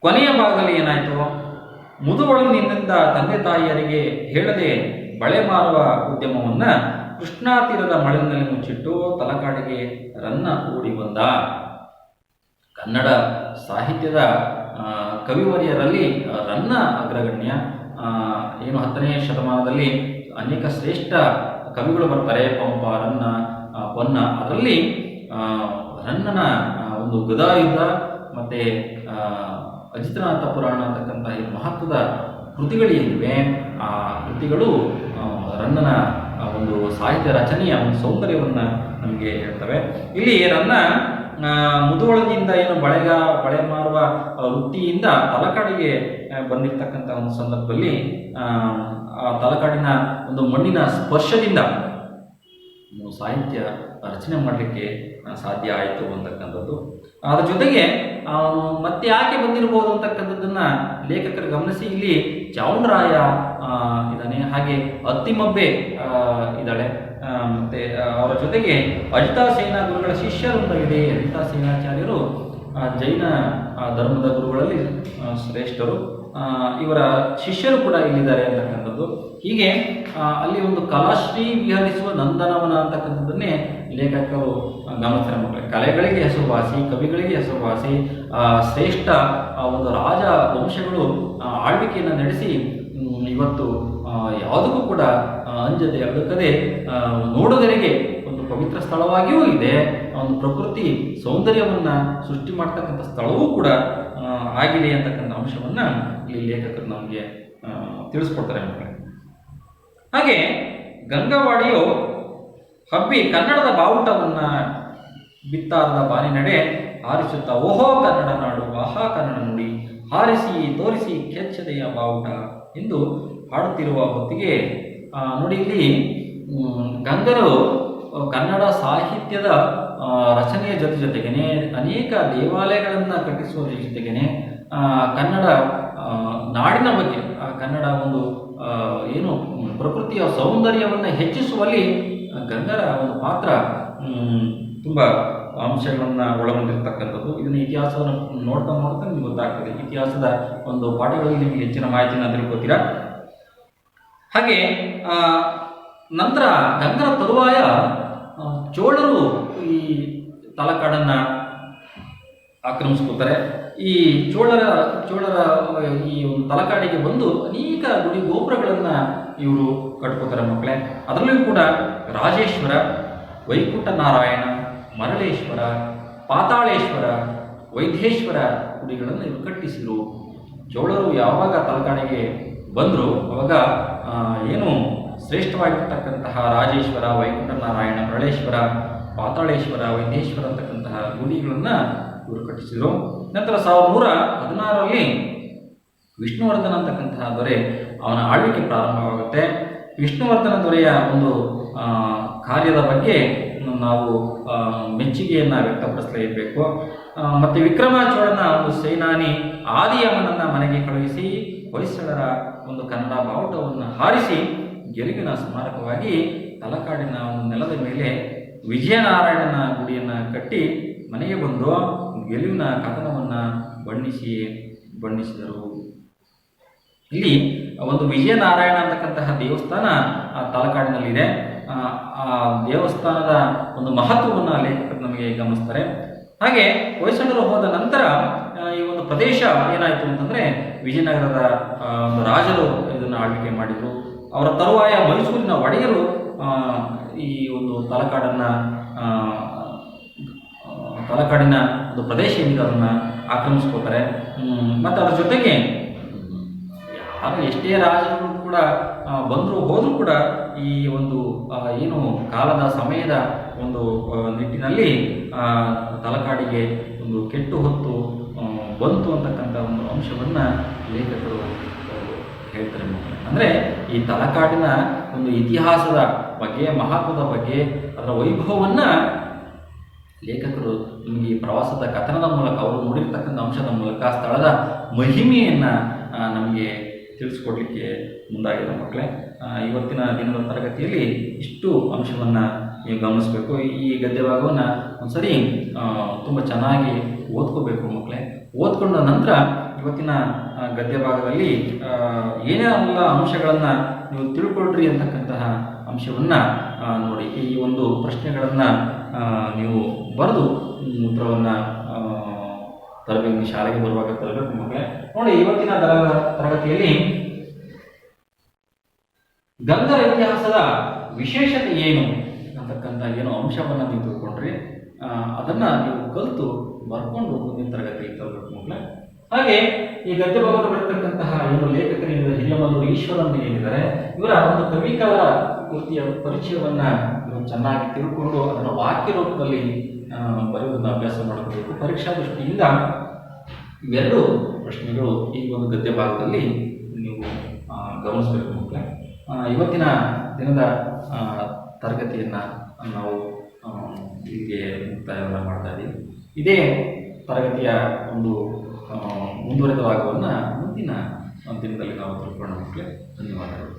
ಕೊನೆಯ ಭಾಗದಲ್ಲಿ ಏನಾಯಿತು, ಮುದುವಳನಿಂದ ತಂದೆ ತಾಯಿಯರಿಗೆ ಹೇಳದೆ ಬಳೆ ಮಾರುವ ಉದ್ಯಮವನ್ನ ಕೃಷ್ಣಾ ತೀರದ ಮಳೆನಲ್ಲಿ ಮುಚ್ಚಿಟ್ಟು ತಲಕಾಡಿಗೆ ರನ್ನ ಓಡಿ ಬಂದ. ಕನ್ನಡ ಸಾಹಿತ್ಯದ ಕವಿವರ್ಯರಲ್ಲಿ ರನ್ನ ಅಗ್ರಗಣ್ಯ. ಏನು 10ನೇ ಶತಮಾನದಲ್ಲಿ ಅನೇಕ ಶ್ರೇಷ್ಠ ಕವಿಗಳು ಬರ್ತಾರೆ, ಪಂಪ, ರನ್ನ, ಪೊನ್ನ. ಅದರಲ್ಲಿ ರನ್ನನ ಒಂದು ಗದಾಯುದ್ಧ ಮತ್ತೆ ಅಜಿತನಾಥ ಪುರಾಣ ಅಂತಕ್ಕಂಥ ಈ ಮಹತ್ವದ ಕೃತಿಗಳೇನಿವೆ ಆ ಕೃತಿಗಳು ರನ್ನನ ಒಂದು ಸಾಹಿತ್ಯ ರಚನೆಯ ಒಂದು ಸೌಂದರ್ಯವನ್ನು ನಮಗೆ ಹೇಳ್ತವೆ. ಇಲ್ಲಿ ರನ್ನ ಮುದುವಳದಿಂದ ಏನು ಬಳೆ ಮಾರುವ ವೃತ್ತಿಯಿಂದ ತಲಕಾಡಿಗೆ ಬಂದಿರತಕ್ಕಂಥ ಒಂದು ಸಂದರ್ಭದಲ್ಲಿ ಆ ತಲಕಾಡಿನ ಒಂದು ಮಣ್ಣಿನ ಸ್ಪರ್ಶದಿಂದ ಸಾಹಿತ್ಯ ರಚನೆ ಮಾಡಲಿಕ್ಕೆ ಸಾಧ್ಯ ಆಯಿತು ಅಂತಕ್ಕಂಥದ್ದು. ಅದರ ಜೊತೆಗೆ ಅವನು ಮತ್ತೆ ಯಾಕೆ ಬಂದಿರಬಹುದು ಅಂತಕ್ಕಂಥದ್ದನ್ನ ಲೇಖಕರು ಗಮನಿಸಿ ಇಲ್ಲಿ ಚಾವುಂಡರಾಯ ಇದ್ದಾನೆ, ಹಾಗೆ ಅತ್ತಿಮಬ್ಬೆ ಇದ್ದಾಳೆ, ಮತ್ತೆ ಅವರ ಜೊತೆಗೆ ಅಜಿತಾ ಸೇನಾ ಗುರುಗಳ ಶಿಷ್ಯರೊಂದಿದೆ. ಅಜಿತಾ ಸೇನಾಚಾರ್ಯರು ಜೈನ ಧರ್ಮದ ಗುರುಗಳಲ್ಲಿ ಶ್ರೇಷ್ಠರು, ಇವರ ಶಿಷ್ಯರು ಕೂಡ ಇಲ್ಲಿದ್ದಾರೆ ಅಂತಕ್ಕಂಥದ್ದು. ಹೀಗೆ ಅಲ್ಲಿ ಒಂದು ಕಲಾಶ್ರೀ ವಿಹರಿಸುವ ನಂದನವನ ಅಂತಕ್ಕಂಥದ್ದನ್ನೇ ಲೇಖಕರು ಗಮನಿಸ್ತಾರೆ. ಮಕ್ಕಳು ಕಲೆಗಳಿಗೆ ಹೆಸರುವಾಸಿ, ಕವಿಗಳಿಗೆ ಹೆಸರುವಾಸಿ, ಶ್ರೇಷ್ಠ ಒಂದು ರಾಜ ವಂಶಗಳು ಆಳ್ವಿಕೆಯನ್ನು ನಡೆಸಿ ಇವತ್ತು ಯಾವುದಕ್ಕೂ ಕೂಡ ಅಂಜದೆ ಅಡುಕದೆ ನೋಡುಗರಿಗೆ ಒಂದು ಪವಿತ್ರ ಸ್ಥಳವಾಗಿಯೂ ಇದೆ, ಒಂದು ಪ್ರಕೃತಿ ಸೌಂದರ್ಯವನ್ನು ಸೃಷ್ಟಿ ಮಾಡ್ತಕ್ಕಂಥ ಸ್ಥಳವೂ ಕೂಡ ಆಗಿದೆ ಅಂತಕ್ಕಂಥ ಅಂಶವನ್ನು ಇಲ್ಲಿ ಲೇಖಕರು ನಮಗೆ ತಿಳಿಸ್ಕೊಡ್ತಾರೆ ಮಕ್ಕಳೇ. ಹಾಗೆ ಗಂಗಾವಾಡಿಯು ಹಬ್ಬಿ ಕನ್ನಡದ ಬಾವುಟವನ್ನು ಬಿತ್ತಾರದ ಬಾನಿ ನಡೆ ಹಾರಿಸುತ್ತಾ ಓಹೋ ಕನ್ನಡ ನಾಡು ಆಹಾ ಕನ್ನಡ ನುಡಿ ಹಾರಿಸಿ ತೋರಿಸಿ ಕೆಚ್ಚದೆಯ ಬಾವುಟ ಎಂದು ಹಾಡುತ್ತಿರುವ ಹೊತ್ತಿಗೆ ನೋಡಿ, ಇಲ್ಲಿ ಗಂಗರು ಕನ್ನಡ ಸಾಹಿತ್ಯದ ರಚನೆಯ ಜೊತೆಗೇನೆ ಅನೇಕ ದೇವಾಲಯಗಳನ್ನು ಕಟ್ಟಿಸುವ ಜೊತೆಗೇನೆ ಕನ್ನಡ ನಾಡಿನ ಬಗ್ಗೆ, ಕನ್ನಡ ಒಂದು ಏನು ಪ್ರಕೃತಿಯ ಸೌಂದರ್ಯವನ್ನು ಹೆಚ್ಚಿಸುವಲ್ಲಿ ಗಂಗರ ಒಂದು ಪಾತ್ರ ತುಂಬ ಅಂಶಗಳನ್ನು ಒಳಗೊಂಡಿರ್ತಕ್ಕಂಥದ್ದು. ಇದನ್ನು ಇತಿಹಾಸವನ್ನು ನೋಡ್ತಾ ನಿಮ್ಗೆ ಗೊತ್ತಾಗ್ತದೆ. ಇತಿಹಾಸದ ಒಂದು ಪಾಠಗಳಲ್ಲಿ ನಿಮಗೆ ಹೆಚ್ಚಿನ ಮಾಹಿತಿನ ತಿಳ್ಕೊತೀರಾ. ಹಾಗೆ ನಂತರ ಗಂಗರ ತರುವಾಯ ಚೋಳರು ಈ ತಲಕಾಡನ್ನು ಆಕ್ರಮಿಸ್ಕೊತಾರೆ. ಈ ಚೋಳರ ಈ ಒಂದು ತಲಕಾಡಿಗೆ ಬಂದು ಅನೇಕ ಗುಡಿ ಗೋಪುರಗಳನ್ನು ಇವರು ಕಟ್ಕೋತಾರೆ ಮಕ್ಕಳೇ. ಅದರಲ್ಲಿಯೂ ಕೂಡ ರಾಜೇಶ್ವರ, ವೈಕುಂಠ ನಾರಾಯಣ, ಮರಳೇಶ್ವರ, ಪಾತಾಳೇಶ್ವರ, ವೈದ್ಯೇಶ್ವರ ಗುಡಿಗಳನ್ನು ಇವರು ಕಟ್ಟಿಸಿದರು. ಚೋಳರು ಯಾವಾಗ ತಲಕಾಡಿಗೆ ಬಂದರು ಅವಾಗ ಏನು ಶ್ರೇಷ್ಠವಾಗಿರ್ತಕ್ಕಂತಹ ರಾಜೇಶ್ವರ, ವೈಕುಂಠ ನಾರಾಯಣ, ಮರಳೇಶ್ವರ, ಪಾತಾಳೇಶ್ವರ, ವೈದ್ಯೇಶ್ವರ ಅಂತಕ್ಕಂತಹ ಗುಡಿಗಳನ್ನು ಇವರು ಕಟ್ಟಿಸಿದರು. ನಂತರ 1116ರಲ್ಲಿ ವಿಷ್ಣುವರ್ಧನ ಅಂತಕ್ಕಂತಹ ದೊರೆ ಅವನ ಆಳ್ವಿಕೆ ಪ್ರಾರಂಭವಾಗುತ್ತೆ. ವಿಷ್ಣುವರ್ಧನ ದೊರೆಯ ಒಂದು ಕಾರ್ಯದ ಬಗ್ಗೆ ನಾವು ಮೆಚ್ಚುಗೆಯನ್ನು ವ್ಯಕ್ತಪಡಿಸಲೇಬೇಕು. ಮತ್ತು ವಿಕ್ರಮ ಚೋಳನ ಒಂದು ಸೇನಾನಿ ಆದಿಯಮನನ್ನ ಮನೆಗೆ ಕಳುಹಿಸಿ ಹೊಯ್ಸಳರ ಒಂದು ಕನ್ನಡ ಬಾವುಟವನ್ನು ಹಾರಿಸಿ ಗೆಲುವಿನ ಸ್ಮಾರಕವಾಗಿ ತಲಕಾಡಿನ ಒಂದು ನೆಲದ ಮೇಲೆ ವಿಜಯನಾರಾಯಣನ ಗುಡಿಯನ್ನು ಕಟ್ಟಿ ಮನೆಗೆ ಬಂದು ಗೆಲುವಿನ ಕಥನವನ್ನು ಬಣ್ಣಿಸಿದರು. ಇಲ್ಲಿ ಒಂದು ವಿಜಯನಾರಾಯಣ ಅಂತಕ್ಕಂತಹ ದೇವಸ್ಥಾನ ತಲಕಾಡಿನಲ್ಲಿದೆ. ಆ ದೇವಸ್ಥಾನದ ಒಂದು ಮಹತ್ವವನ್ನು ಲೇಖಕರು ನಮಗೆ ಗಮನಿಸ್ತಾರೆ. ಹಾಗೆ ಹೊಯ್ಸಳರು ಹೋದ ನಂತರ ಈ ಒಂದು ಪ್ರದೇಶ ಏನಾಯಿತು ಅಂತಂದರೆ ವಿಜಯನಗರದ ಒಂದು ರಾಜರು ಇದನ್ನು ಆಳ್ವಿಕೆ ಮಾಡಿದರು. ಅವರ ತರುವಾಯ ಮೈಸೂರಿನ ಒಡೆಯರು ಈ ಒಂದು ತಲಕಾಡಿನ ಒಂದು ಪ್ರದೇಶ ಏನಿದೆ ಅದನ್ನು ಆಕ್ರಮಿಸ್ಕೋತಾರೆ. ಮತ್ತು ಅದರ ಜೊತೆಗೆ ಯಾರು ಎಷ್ಟೇ ರಾಜರು ಕೂಡ ಬಂದರೂ ಹೋದರೂ ಕೂಡ ಈ ಒಂದು ಏನು ಕಾಲದ ಸಮಯದ ಒಂದು ನಿಟ್ಟಿನಲ್ಲಿ ತಲಕಾಡಿಗೆ ಒಂದು ಕೆಟ್ಟು ಹೊತ್ತು ಬಂತು ಅಂತಕ್ಕಂಥ ಒಂದು ಅಂಶವನ್ನು ಲೇಖಕರು ಹೇಳ್ತಾರೆ ಮಕ್ಕಳೇ. ಅಂದರೆ ಈ ತಲಕಾಡಿನ ಒಂದು ಇತಿಹಾಸದ ಬಗ್ಗೆ, ಮಹತ್ವದ ಬಗ್ಗೆ, ಅದರ ವೈಭವವನ್ನು ಲೇಖಕರು ನಿಮಗೆ ಈ ಪ್ರವಾಸದ ಕಥನದ ಮೂಲಕ, ಅವರು ನೋಡಿರ್ತಕ್ಕಂಥ ಅಂಶದ ಮೂಲಕ, ಸ್ಥಳದ ಮಹಿಮೆಯನ್ನು ನಮಗೆ ತಿಳಿಸ್ಕೊಡ್ಲಿಕ್ಕೆ ಮುಂದಾಗಿದೆ ಮಕ್ಕಳೇ. ಇವತ್ತಿನ ದಿನದ ತರಗತಿಯಲ್ಲಿ ಇಷ್ಟು ಅಂಶವನ್ನು ನೀವು ಗಮನಿಸಬೇಕು. ಈ ಗದ್ಯ ಭಾಗವನ್ನು ಒಂದ್ಸರಿ ತುಂಬ ಚೆನ್ನಾಗಿ ಓದ್ಕೋಬೇಕು ಮಕ್ಕಳೇ. ಓದ್ಕೊಂಡ ನಂತರ ಇವತ್ತಿನ ಗದ್ಯ ಭಾಗದಲ್ಲಿ ಏನೆಲ್ಲ ಅಂಶಗಳನ್ನು ನೀವು ತಿಳ್ಕೊಳ್ರಿ ಅಂತಕ್ಕಂತಹ ಅಂಶವನ್ನು ನೋಡಿ, ಈ ಒಂದು ಪ್ರಶ್ನೆಗಳನ್ನು ನೀವು ಬರೆದು ಉತ್ತರವನ್ನು ತರಬೇಕು. ಶಾಲೆಗೆ ಬರುವಾಗ ತರಬೇಕು ಮಕ್ಕಳೇ. ನೋಡಿ, ಇವತ್ತಿನ ತರಗತಿಯಲ್ಲಿ ಗಂಗರ ಇತಿಹಾಸದ ವಿಶೇಷತೆ ಏನು ಅಂತಕ್ಕಂಥ ಏನೋ ಅಂಶವನ್ನು ನೀವು ತಿಳ್ಕೊಂಡ್ರಿ, ಅದನ್ನು ನೀವು ಕಲಿತು ಬರ್ಕೊಂಡು ಮುಂದಿನ ತರಗತಿಯಲ್ಲಿ ತರಬೇಕು ಮಕ್ಕಳೇ. ಹಾಗೆ ಈ ಗದ್ಯ ಭಾಗದಲ್ಲಿ ಬರತಕ್ಕಂತಹ ಏನು ಲೇಖಕರಿಂದ ಹಿರಿಯಮಲ್ಲೂರು ಈಶ್ವರನ್ ಏನಿದ್ದಾರೆ, ಇವರ ಒಂದು ಕವಿಕವರ ಕೃತಿಯ ಪರಿಚಯವನ್ನು ನೀವು ಚೆನ್ನಾಗಿ ತಿಳ್ಕೊಂಡು ಅದರ ವಾಕ್ಯ ರೂಪದಲ್ಲಿ ಬರೆಯುವುದನ್ನು ಅಭ್ಯಾಸ ಮಾಡಬೇಕು. ಪರೀಕ್ಷಾ ದೃಷ್ಟಿಯಿಂದ ಇವೆರಡು ಪ್ರಶ್ನೆಗಳು ಈ ಒಂದು ಗದ್ಯ ಭಾಗದಲ್ಲಿ ನೀವು ಗಮನಿಸಬೇಕು ಮಕ್ಕಳೇ. ಇವತ್ತಿನ ದಿನದ ತರಗತಿಯನ್ನು ನಾವು ಹೀಗೆ ಮುಕ್ತಾಯವನ್ನು ಮಾಡ್ತಾ ಇದ್ದೀವಿ. ಇದೇ ತರಗತಿಯ ಒಂದು ಮುಂದುವರೆದ ಭಾಗವನ್ನು ಮುಂದಿನ ದಿನದಲ್ಲಿ ನಾವು ತಿಳ್ಕೊಳ್ಳೋಣ ಮಕ್ಕಳೇ. ಧನ್ಯವಾದಗಳು.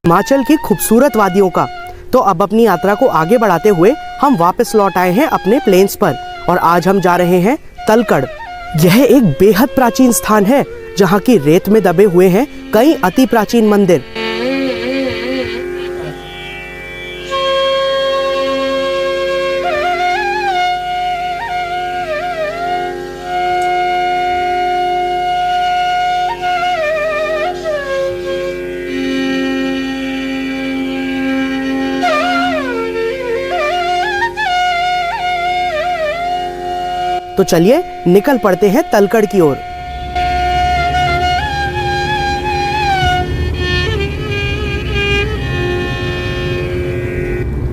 हिमाचल की खूबसूरत वादियों का तो अब अपनी यात्रा को आगे बढ़ाते हुए हम वापस लौट आए हैं अपने प्लेन्स पर और आज हम जा रहे हैं तलकड़। यह एक बेहद प्राचीन स्थान है जहाँ की रेत में दबे हुए हैं कई अति प्राचीन मंदिर। तो चलिए निकल पड़ते हैं तलकड़ की ओर।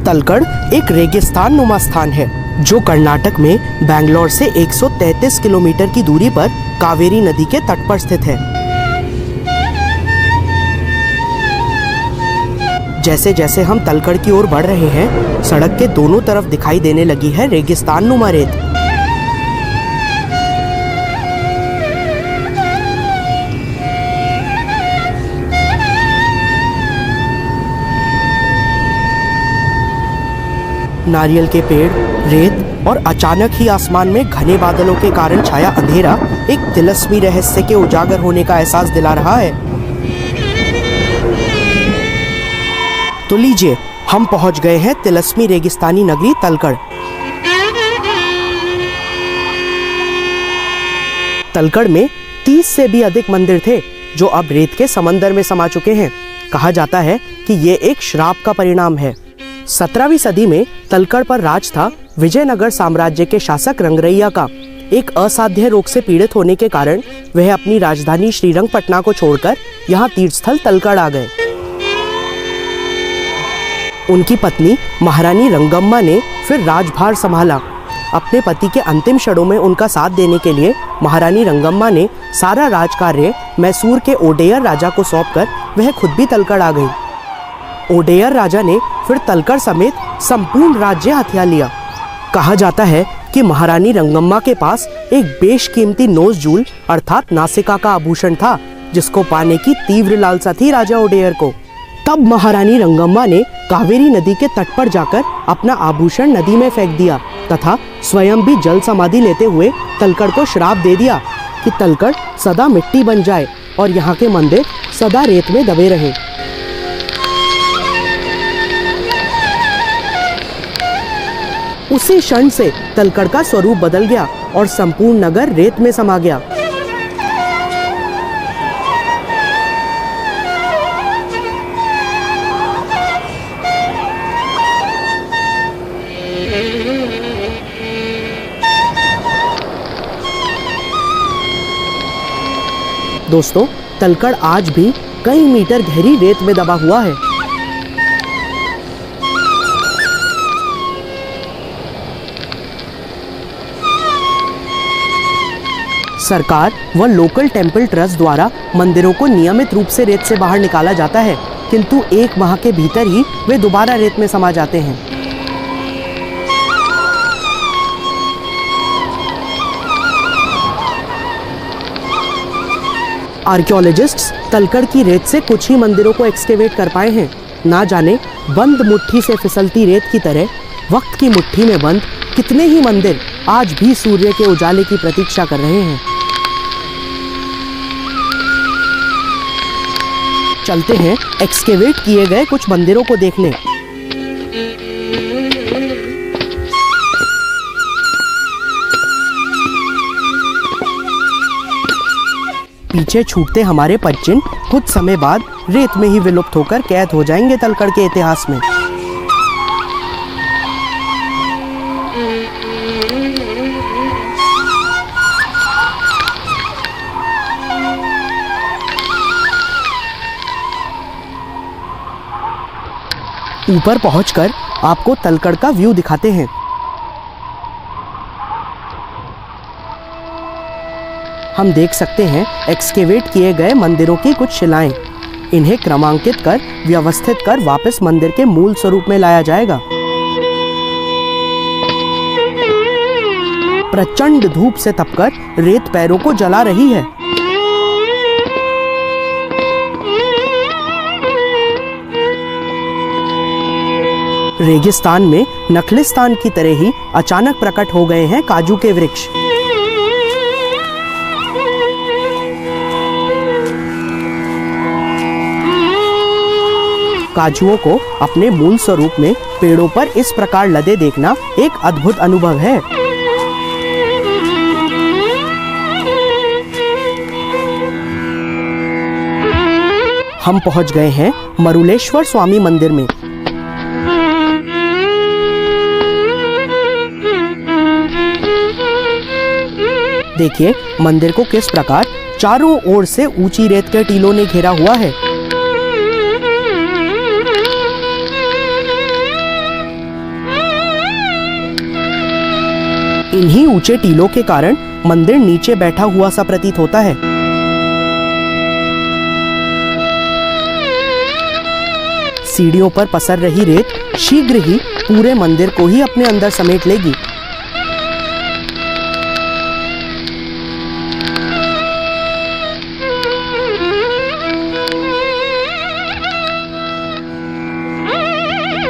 तलकड़ एक रेगिस्तान नुमा स्थान है जो कर्नाटक में बैंगलोर से 133 किलोमीटर की दूरी पर कावेरी नदी के तट पर स्थित है। जैसे जैसे हम तलकड़ की ओर बढ़ रहे हैं, सड़क के दोनों तरफ दिखाई देने लगी है रेगिस्तान नुमा रेत। नारियल के पेड़, रेत और अचानक ही आसमान में घने बादलों के कारण छाया अंधेरा एक तिलस्मी रहस्य के उजागर होने का एहसास दिला रहा है। तो लीजिए, हम पहुंच गए हैं तिलस्मी रेगिस्तानी नगरी तलकड़। तलकड़ में 30 से भी अधिक मंदिर थे जो अब रेत के समंदर में समा चुके हैं। कहा जाता है कि ये एक श्राप का परिणाम है। 17वीं सदी में तलकड़ पर राज था विजयनगर साम्राज्य के शासक रंगरैया का। एक असाध्य रोग से पीड़ित होने के कारण वह अपनी राजधानी श्रीरंगपटना को छोड़कर यहाँ तीर्थस्थल तलकड़ आ गए। उनकी पत्नी महारानी रंगम्मा ने फिर राजभार संभाला। अपने पति के अंतिम क्षणों में उनका साथ देने के लिए महारानी रंगम्मा ने सारा राजकार्य मैसूर के ओडेयर राजा को सौंपकर वह खुद भी तलकड़ आ गई। ओडेयर राजा ने फिर तलकड़ समेत संपूर्ण राज्य हथिया लिया। कहा जाता है कि महारानी रंगम्मा के पास एक बेशकीमती नोजजूल अर्थात नासिका का आभूषण था जिसको पाने की तीव्र लालसा थी राजा ओडेयर को। तब महारानी रंगम्मा ने कावेरी नदी के तट पर जाकर अपना आभूषण नदी में फेंक दिया तथा स्वयं भी जल समाधि लेते हुए तलकड़ को श्राप दे दिया कि तलकड़ सदा मिट्टी बन जाए और यहाँ के मंदिर सदा रेत में दबे रहे। उसी क्षण से तलकड़ का स्वरूप बदल गया और संपूर्ण नगर रेत में समा गया। दोस्तों, तलकड़ आज भी कई मीटर गहरी रेत में दबा हुआ है। सरकार व लोकल टेम्पल ट्रस्ट द्वारा मंदिरों को नियमित रूप से रेत से बाहर निकाला जाता है, किंतु 1 माह के भीतर ही वे दोबारा रेत में समा जाते हैं। आर्कियोलॉजिस्ट्स तलकड़ की रेत से कुछ ही मंदिरों को एक्सकेवेट कर पाए हैं। ना जाने बंद मुट्ठी से फिसलती रेत की तरह वक्त की मुट्ठी में बंद कितने ही मंदिर आज भी सूर्य के उजाले की प्रतीक्षा कर रहे हैं। चलते हैं एक्सकेवेट किए गए कुछ मंदिरों को देखने। पीछे छूटते हमारे पदचिन्ह कुछ समय बाद रेत में ही विलुप्त होकर कैद हो जाएंगे तलकड़ के इतिहास में। ऊपर पहुंचकर आपको तलकड़ का व्यू दिखाते हैं। हम देख सकते हैं एक्सकेवेट किए गए मंदिरों की कुछ शिलाएं। इन्हें क्रमांकित कर व्यवस्थित कर वापस मंदिर के मूल स्वरूप में लाया जाएगा। प्रचंड धूप से तपकर रेत पैरों को जला रही है। रेगिस्तान में नखलिस्तान की तरह ही अचानक प्रकट हो गए हैं काजू के वृक्ष। काजुओं को अपने मूल स्वरूप में पेड़ों पर इस प्रकार लदे देखना एक अद्भुत अनुभव है। हम पहुंच गए हैं मरुलेश्वर स्वामी मंदिर में। देखिए मंदिर को किस प्रकार चारों ओर से ऊंची रेत के टीलों ने घेरा हुआ है। इन्हीं ऊंचे टीलों के कारण मंदिर नीचे बैठा हुआ सा प्रतीत होता है। सीढ़ियों पर पसर रही रेत शीघ्र ही पूरे मंदिर को ही अपने अंदर समेट लेगी।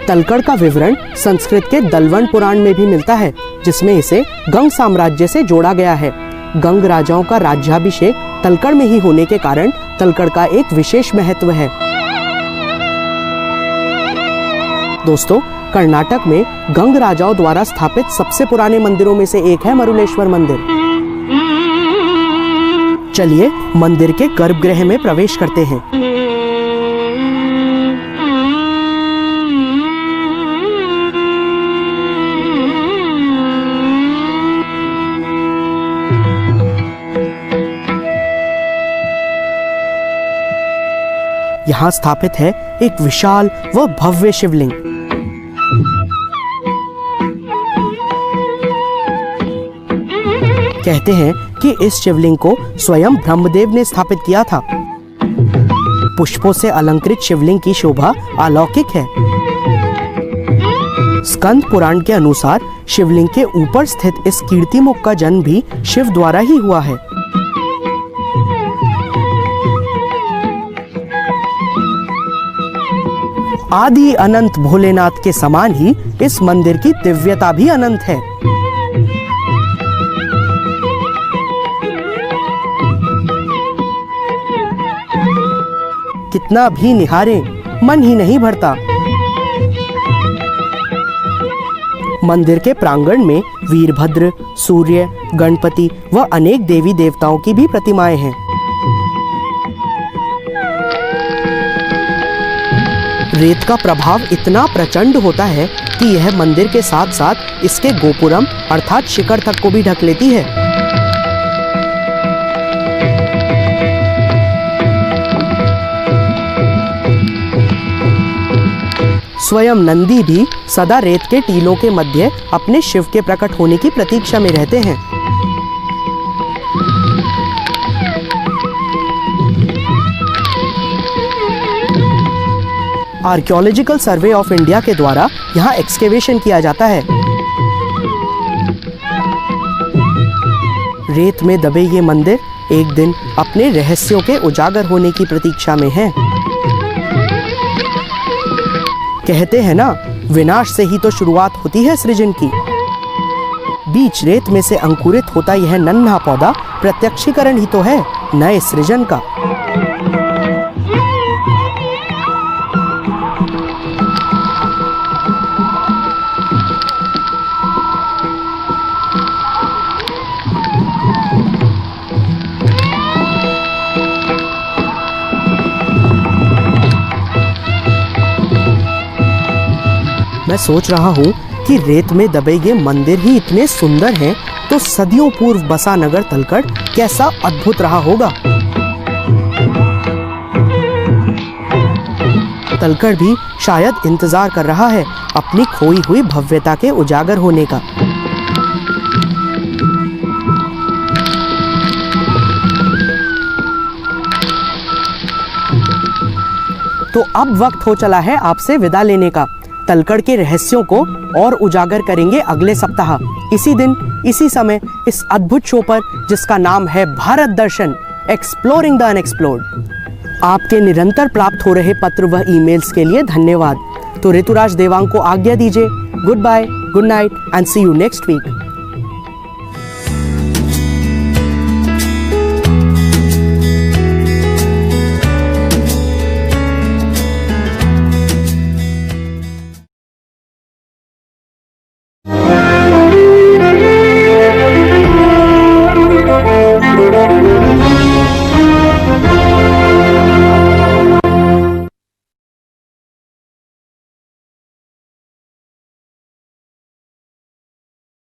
तलकड़ का विवरण संस्कृत के दलवंड पुराण में भी मिलता है, जिसमें इसे गंग साम्राज्य से जोड़ा गया है। गंग राजाओं का राज्याभिषेक तलकड़ में ही होने के कारण तलकड़ का एक विशेष महत्व है। दोस्तों, कर्नाटक में गंग राजाओं द्वारा स्थापित सबसे पुराने मंदिरों में से एक है मरुलेश्वर मंदिर। चलिए मंदिर के गर्भगृह में प्रवेश करते हैं। यहाँ स्थापित है एक विशाल व भव्य शिवलिंग। कहते हैं कि इस शिवलिंग को स्वयं ब्रह्मदेव ने स्थापित किया था। पुष्पों से अलंकृत शिवलिंग की शोभा अलौकिक है। स्कंद पुराण के अनुसार शिवलिंग के ऊपर स्थित इस कीर्तिमुख का जन्म भी शिव द्वारा ही हुआ है। आदि अनंत भोलेनाथ के समान ही इस मंदिर की दिव्यता भी अनंत है। कितना भी निहारें, मन ही नहीं भरता। मंदिर के प्रांगण में वीरभद्र, सूर्य, गणपति व अनेक देवी देवताओं की भी प्रतिमाएं हैं। रेत का प्रभाव इतना प्रचंड होता है कि यह मंदिर के साथ साथ इसके गोपुरम अर्थात शिखर तक को भी ढक लेती है। स्वयं नंदी भी सदा रेत के टीलों के मध्य अपने शिव के प्रकट होने की प्रतीक्षा में रहते हैं। आर्कियोलॉजिकल सर्वे ऑफ इंडिया के द्वारा यहाँ एक्सकेवेशन किया जाता है। रेत में दबे ये मंदिर एक दिन अपने रहस्यों के उजागर होने की प्रतीक्षा में है। कहते हैं ना, विनाश से ही तो शुरुआत होती है सृजन की। बीच रेत में से अंकुरित होता यह नन्हा पौधा प्रत्यक्षीकरण ही तो है नए सृजन का। मैं सोच रहा हूँ कि रेत में दबे ये मंदिर ही इतने सुंदर हैं, तो सदियों पूर्व बसा नगर तलकड़ कैसा अद्भुत रहा होगा। तलकड़ भी शायद इंतजार कर रहा है अपनी खोई हुई भव्यता के उजागर होने का। तो अब वक्त हो चला है आपसे विदा लेने का। तलकड़ के रहस्यों को और उजागर करेंगे अगले सप्ताह इसी दिन इसी समय इस अद्भुत शो पर, जिसका नाम है भारत दर्शन, एक्सप्लोरिंग द अनएक्सप्लोर्ड। आपके निरंतर प्राप्त हो रहे पत्र व ईमेल्स के लिए धन्यवाद। तो ऋतुराज देवांग को आज्ञा दीजिए। Good bye, good night and see you next week.